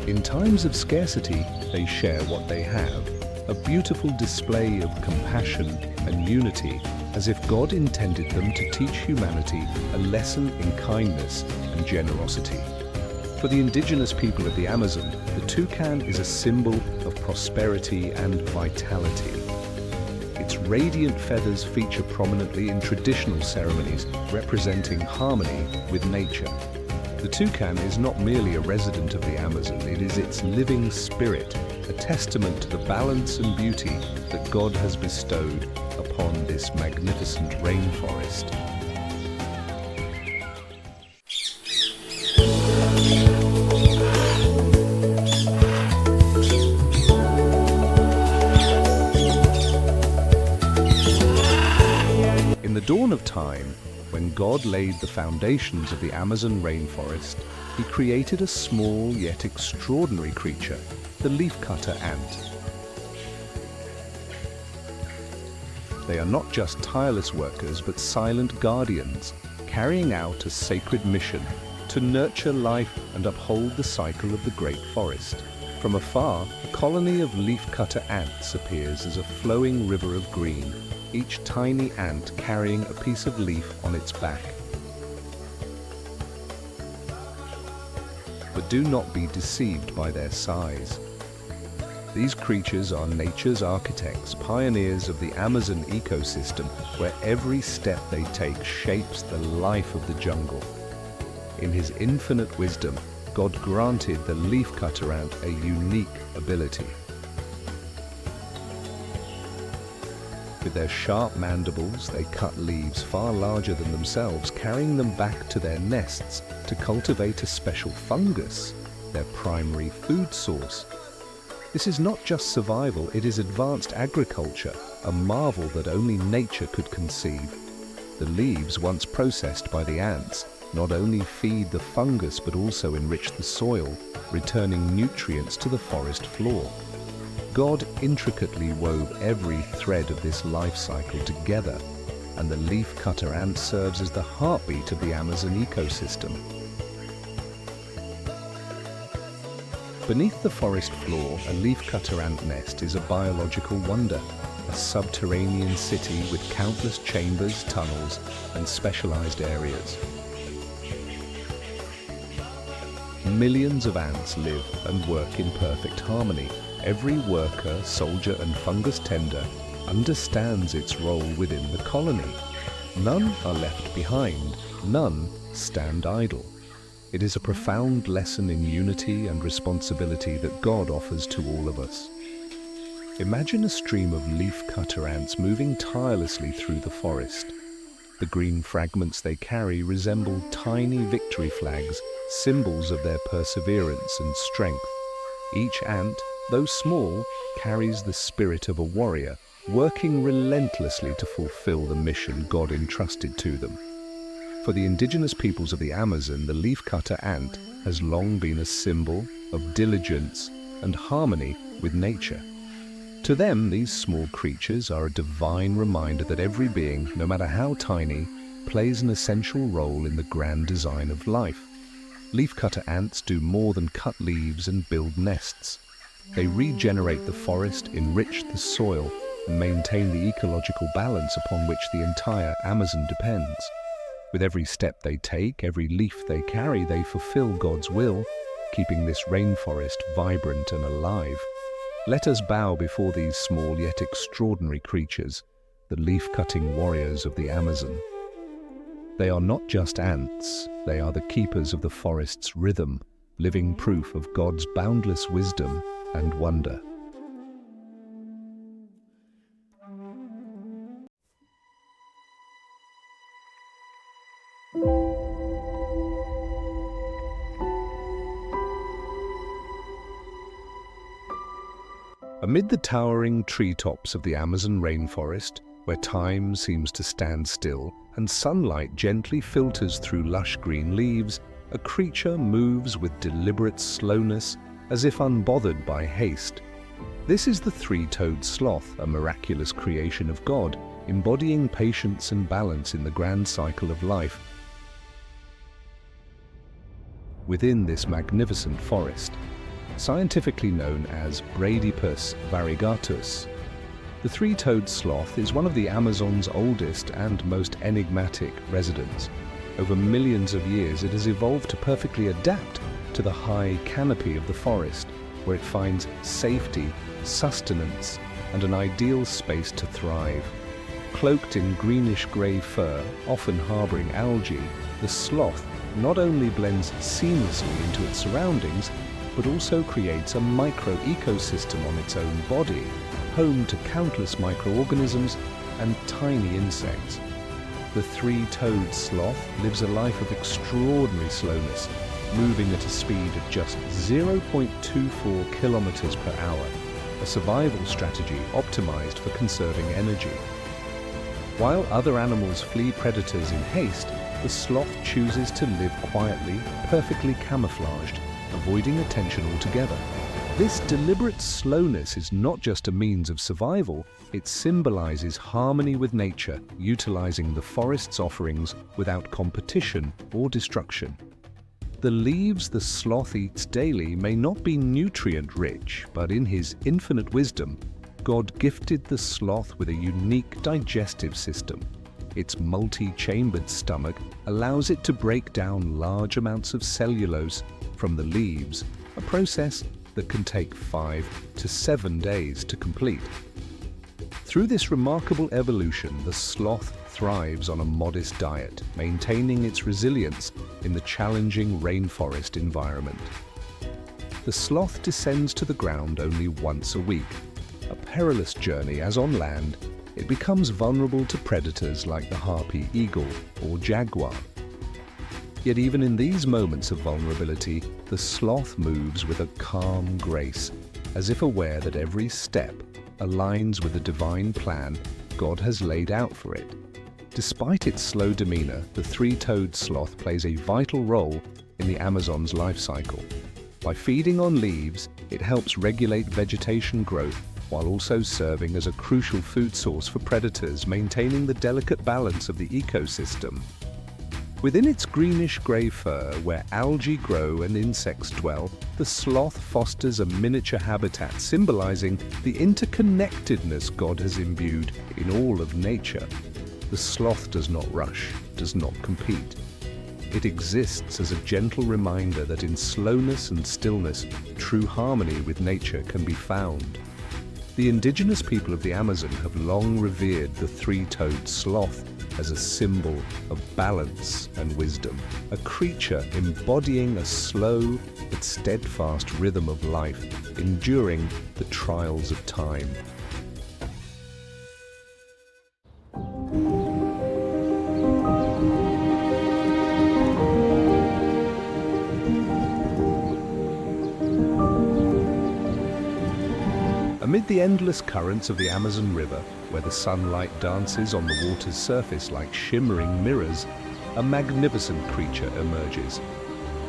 In times of scarcity, they share what they have, a beautiful display of compassion and unity, as if God intended them to teach humanity a lesson in kindness and generosity. For the indigenous people of the Amazon, the toucan is a symbol of prosperity and vitality. Its radiant feathers feature prominently in traditional ceremonies representing harmony with nature. The toucan is not merely a resident of the Amazon, it is its living spirit, a testament to the balance and beauty that God has bestowed upon this magnificent rainforest. In the dawn of time, when God laid the foundations of the Amazon rainforest, he created a small yet extraordinary creature, the leafcutter ant. They are not just tireless workers, but silent guardians, carrying out a sacred mission to nurture life and uphold the cycle of the great forest. From afar, a colony of leafcutter ants appears as a flowing river of green, each tiny ant carrying a piece of leaf on its back. But do not be deceived by their size. These creatures are nature's architects, pioneers of the Amazon ecosystem, where every step they take shapes the life of the jungle. In his infinite wisdom, God granted the leafcutter ant a unique ability. With their sharp mandibles, they cut leaves far larger than themselves, carrying them back to their nests to cultivate a special fungus, their primary food source. This is not just survival, it is advanced agriculture, a marvel that only nature could conceive. The leaves, once processed by the ants, not only feed the fungus but also enrich the soil, returning nutrients to the forest floor. God intricately wove every thread of this life cycle together, and the leafcutter ant serves as the heartbeat of the Amazon ecosystem. Beneath the forest floor, a leafcutter ant nest is a biological wonder, a subterranean city with countless chambers, tunnels, and specialized areas. Millions of ants live and work in perfect harmony. Every worker, soldier, and fungus tender understands its role within the colony. None are left behind, none stand idle. It is a profound lesson in unity and responsibility that God offers to all of us. Imagine a stream of leafcutter ants moving tirelessly through the forest. The green fragments they carry resemble tiny victory flags, symbols of their perseverance and strength. Each ant, though small, carries the spirit of a warrior, working relentlessly to fulfill the mission God entrusted to them. For the indigenous peoples of the Amazon, the leafcutter ant has long been a symbol of diligence and harmony with nature. To them, these small creatures are a divine reminder that every being, no matter how tiny, plays an essential role in the grand design of life. Leafcutter ants do more than cut leaves and build nests. They regenerate the forest, enrich the soil, and maintain the ecological balance upon which the entire Amazon depends. With every step they take, every leaf they carry, they fulfill God's will, keeping this rainforest vibrant and alive. Let us bow before these small yet extraordinary creatures, the leaf-cutting warriors of the Amazon. They are not just ants, they are the keepers of the forest's rhythm, living proof of God's boundless wisdom and wonder. Amid the towering treetops of the Amazon rainforest, where time seems to stand still and sunlight gently filters through lush green leaves, a creature moves with deliberate slowness, as if unbothered by haste. This is the three-toed sloth, a miraculous creation of God, embodying patience and balance in the grand cycle of life. Within this magnificent forest, scientifically known as Bradypus variegatus, the three-toed sloth is one of the Amazon's oldest and most enigmatic residents. Over millions of years, it has evolved to perfectly adapt to the high canopy of the forest, where it finds safety, sustenance, and an ideal space to thrive. Cloaked in greenish-grey fur, often harboring algae, the sloth not only blends seamlessly into its surroundings, but also creates a micro-ecosystem on its own body, home to countless microorganisms and tiny insects. The three-toed sloth lives a life of extraordinary slowness, moving at a speed of just 0.24 kilometers per hour, a survival strategy optimized for conserving energy. While other animals flee predators in haste, the sloth chooses to live quietly, perfectly camouflaged, avoiding attention altogether. This deliberate slowness is not just a means of survival, it symbolizes harmony with nature, utilizing the forest's offerings without competition or destruction. The leaves the sloth eats daily may not be nutrient-rich, but in his infinite wisdom, God gifted the sloth with a unique digestive system. Its multi-chambered stomach allows it to break down large amounts of cellulose from the leaves, a process that can take 5 to 7 days to complete. Through this remarkable evolution, the sloth thrives on a modest diet, maintaining its resilience in the challenging rainforest environment. The sloth descends to the ground only once a week, a perilous journey as on land, it becomes vulnerable to predators like the harpy eagle or jaguar. Yet even in these moments of vulnerability, the sloth moves with a calm grace, as if aware that every step aligns with the divine plan God has laid out for it. Despite its slow demeanor, the three-toed sloth plays a vital role in the Amazon's life cycle. By feeding on leaves, it helps regulate vegetation growth while also serving as a crucial food source for predators, maintaining the delicate balance of the ecosystem. Within its greenish-grey fur, where algae grow and insects dwell, the sloth fosters a miniature habitat symbolizing the interconnectedness God has imbued in all of nature. The sloth does not rush, does not compete. It exists as a gentle reminder that in slowness and stillness, true harmony with nature can be found. The indigenous people of the Amazon have long revered the three-toed sloth as a symbol of balance and wisdom, a creature embodying a slow but steadfast rhythm of life, enduring the trials of time. Amid the endless currents of the Amazon River, where the sunlight dances on the water's surface like shimmering mirrors, a magnificent creature emerges.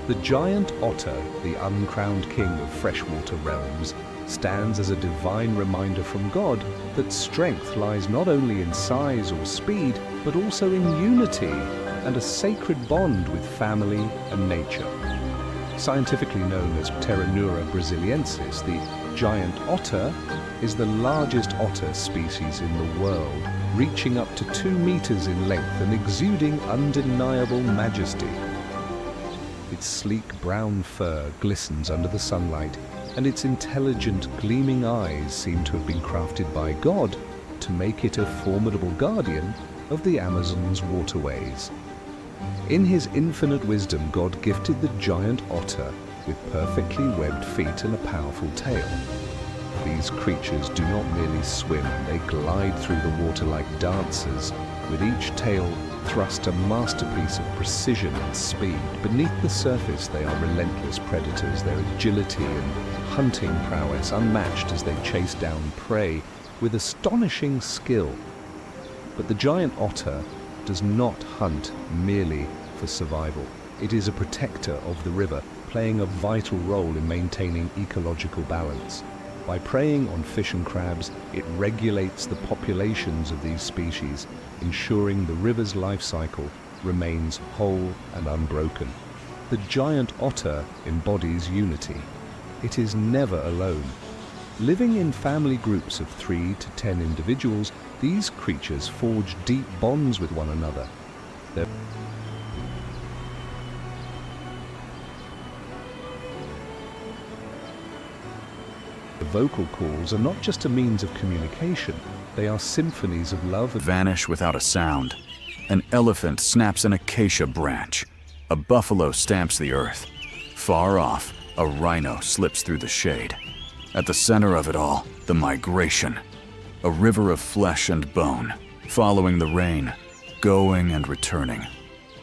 The giant otter, the uncrowned king of freshwater realms, stands as a divine reminder from God that strength lies not only in size or speed, but also in unity and a sacred bond with family and nature. Scientifically known as Pteronura brasiliensis, the giant otter is the largest otter species in the world, reaching up to 2 meters in length and exuding undeniable majesty. Its sleek brown fur glistens under the sunlight, and its intelligent, gleaming eyes seem to have been crafted by God to make it a formidable guardian of the Amazon's waterways. In his infinite wisdom, God gifted the giant otter with perfectly webbed feet and a powerful tail. These creatures do not merely swim, they glide through the water like dancers, with each tail thrust a masterpiece of precision and speed. Beneath the surface, they are relentless predators, their agility and hunting prowess unmatched as they chase down prey with astonishing skill. But the giant otter does not hunt merely for survival. It is a protector of the river, playing a vital role in maintaining ecological balance. By preying on fish and crabs, it regulates the populations of these species, ensuring the river's life cycle remains whole and unbroken. The giant otter embodies unity. It is never alone. Living in family groups of 3 to 10 individuals, these creatures forge deep bonds with one another. The vocal calls are not just a means of communication, they are symphonies of love. Vanish without a sound. An elephant snaps an acacia branch. A buffalo stamps the earth. Far off, a rhino slips through the shade. At the center of it all, the migration. A river of flesh and bone, following the rain, going and returning,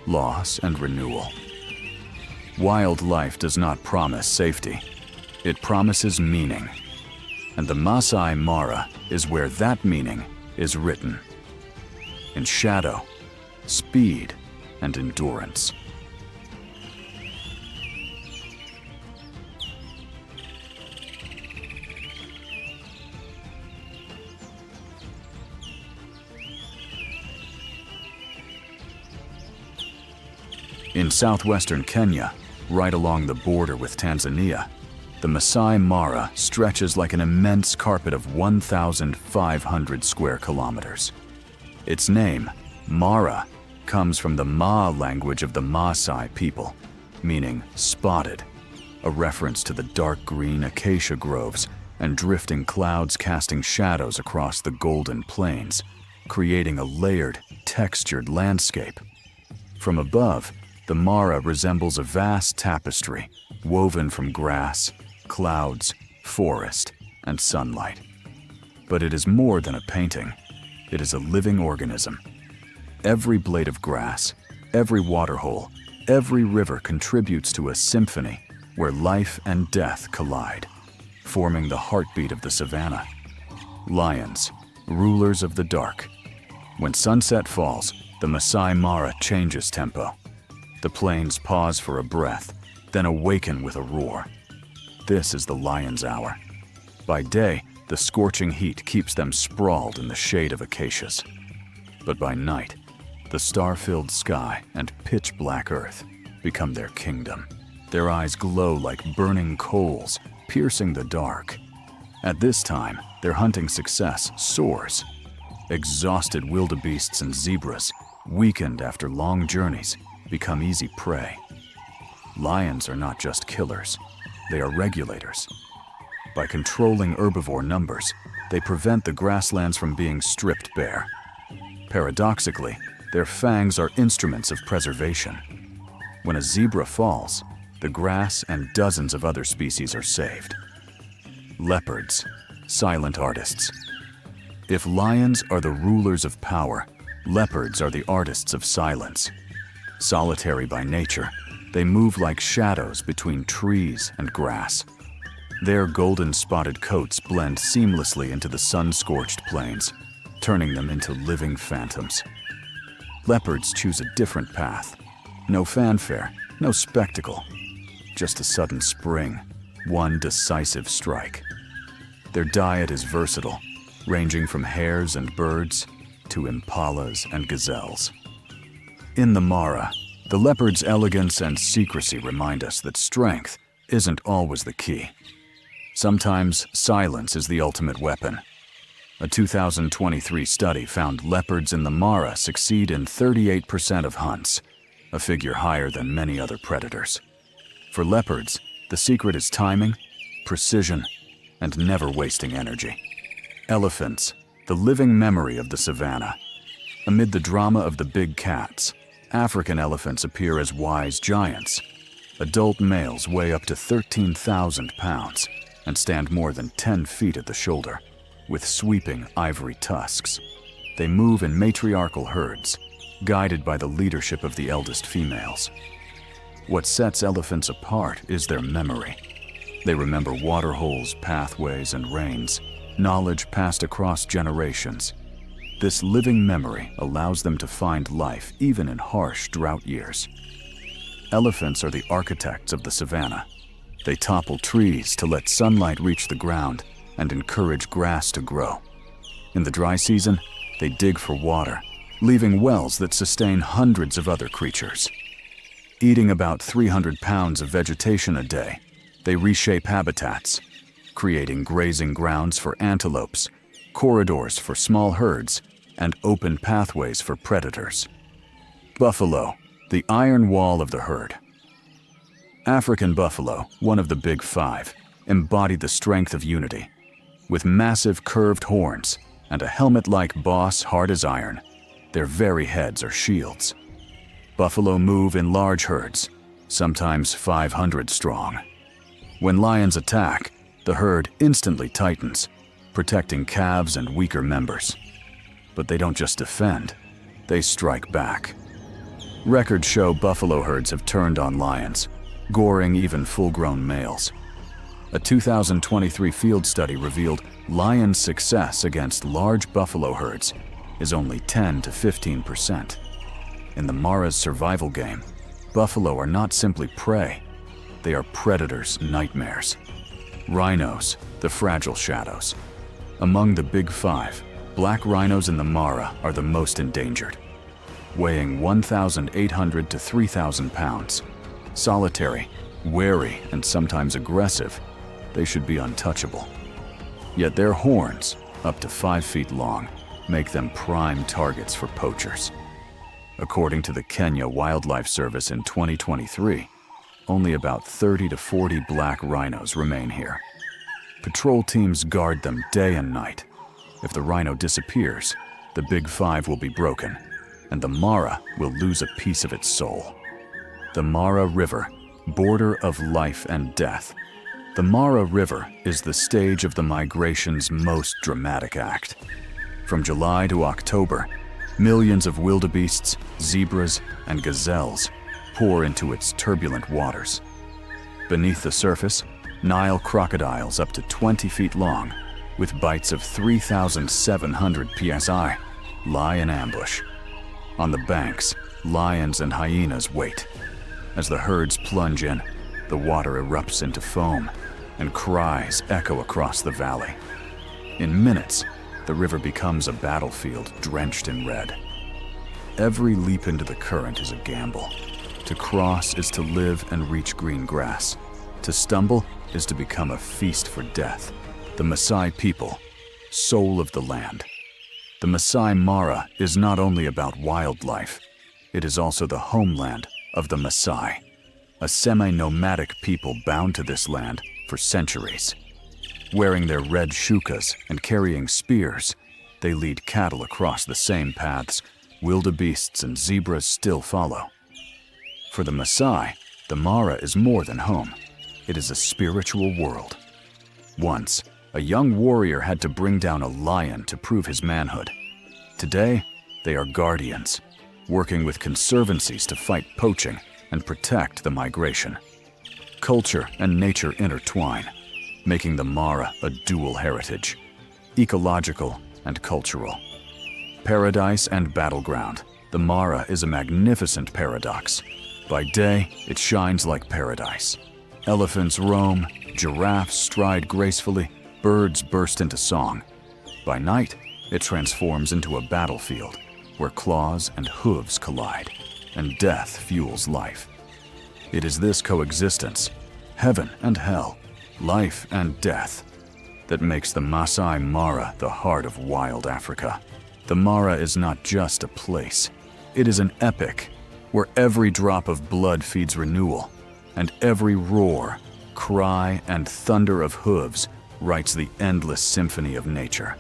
loss and renewal. Wildlife does not promise safety. It promises meaning. And the Masai Mara is where that meaning is written. In shadow, speed, and endurance. In southwestern Kenya, right along the border with Tanzania, the Masai Mara stretches like an immense carpet of 1,500 square kilometers. Its name, Mara, comes from the Ma language of the Maasai people, meaning spotted, a reference to the dark green acacia groves and drifting clouds casting shadows across the golden plains, creating a layered, textured landscape. From above, the Mara resembles a vast tapestry woven from grass, clouds, forest, and sunlight. But it is more than a painting. It is a living organism. Every blade of grass, every waterhole, every river contributes to a symphony where life and death collide, forming the heartbeat of the savanna. Lions, rulers of the dark. When sunset falls, the Masai Mara changes tempo. The plains pause for a breath, then awaken with a roar. This is the lion's hour. By day, the scorching heat keeps them sprawled in the shade of acacias. But by night, the star-filled sky and pitch-black earth become their kingdom. Their eyes glow like burning coals, piercing the dark. At this time, their hunting success soars. Exhausted wildebeests and zebras, weakened after long journeys, become easy prey. Lions are not just killers, they are regulators. By controlling herbivore numbers, they prevent the grasslands from being stripped bare. Paradoxically, their fangs are instruments of preservation. When a zebra falls, the grass and dozens of other species are saved. Leopards, silent artists. If lions are the rulers of power, leopards are the artists of silence. Solitary by nature, they move like shadows between trees and grass. Their golden-spotted coats blend seamlessly into the sun-scorched plains, turning them into living phantoms. Leopards choose a different path. No fanfare, no spectacle. Just a sudden spring, one decisive strike. Their diet is versatile, ranging from hares and birds to impalas and gazelles. In the Mara, the leopard's elegance and secrecy remind us that strength isn't always the key. Sometimes silence is the ultimate weapon. A 2023 study found leopards in the Mara succeed in 38% of hunts, a figure higher than many other predators. For leopards, the secret is timing, precision, and never wasting energy. Elephants, the living memory of the savanna. Amid the drama of the big cats, African elephants appear as wise giants. Adult males weigh up to 13,000 pounds and stand more than 10 feet at the shoulder, with sweeping ivory tusks. They move in matriarchal herds, guided by the leadership of the eldest females. What sets elephants apart is their memory. They remember waterholes, pathways, and rains, knowledge passed across generations. This living memory allows them to find life even in harsh drought years. Elephants are the architects of the savanna. They topple trees to let sunlight reach the ground and encourage grass to grow. In the dry season, they dig for water, leaving wells that sustain hundreds of other creatures. Eating about 300 pounds of vegetation a day, they reshape habitats, creating grazing grounds for antelopes, corridors for small herds, and open pathways for predators. Buffalo, the iron wall of the herd. African buffalo, one of the big five, embody the strength of unity. With massive curved horns and a helmet-like boss hard as iron, their very heads are shields. Buffalo move in large herds, sometimes 500 strong. When lions attack, the herd instantly tightens, protecting calves and weaker members. But they don't just defend, they strike back. Records show buffalo herds have turned on lions, goring even full-grown males. A 2023 field study revealed lions' success against large buffalo herds is only 10 to 15%. In the Mara's survival game, buffalo are not simply prey, they are predators' nightmares. Rhinos, the fragile shadows. Among the big five, black rhinos in the Mara are the most endangered. Weighing 1,800 to 3,000 pounds, solitary, wary, and sometimes aggressive, they should be untouchable. Yet their horns, up to 5 feet long, make them prime targets for poachers. According to the Kenya Wildlife Service in 2023, only about 30 to 40 black rhinos remain here. Patrol teams guard them day and night. If the rhino disappears, the big five will be broken, and the Mara will lose a piece of its soul. The Mara River, border of life and death. The Mara River is the stage of the migration's most dramatic act. From July to October, millions of wildebeests, zebras, and gazelles pour into its turbulent waters. Beneath the surface, Nile crocodiles up to 20 feet long, with bites of 3,700 psi, lie in ambush. On the banks, lions and hyenas wait. As the herds plunge in, the water erupts into foam, and cries echo across the valley. In minutes, the river becomes a battlefield drenched in red. Every leap into the current is a gamble. To cross is to live and reach green grass. To stumble is to become a feast for death. The Maasai people, soul of the land. The Maasai Mara is not only about wildlife, it is also the homeland of the Maasai, a semi-nomadic people bound to this land for centuries. Wearing their red shukas and carrying spears, they lead cattle across the same paths wildebeests and zebras still follow. For the Maasai, the Mara is more than home. It is a spiritual world. Once, a young warrior had to bring down a lion to prove his manhood. Today, they are guardians, working with conservancies to fight poaching and protect the migration. Culture and nature intertwine, making the Mara a dual heritage, ecological and cultural. Paradise and battleground, the Mara is a magnificent paradox. By day, it shines like paradise. Elephants roam, giraffes stride gracefully, birds burst into song. By night, it transforms into a battlefield where claws and hooves collide, and death fuels life. It is this coexistence, heaven and hell, life and death, that makes the Maasai Mara the heart of wild Africa. The Mara is not just a place. It is an epic where every drop of blood feeds renewal, and every roar, cry, and thunder of hooves writes the endless symphony of nature.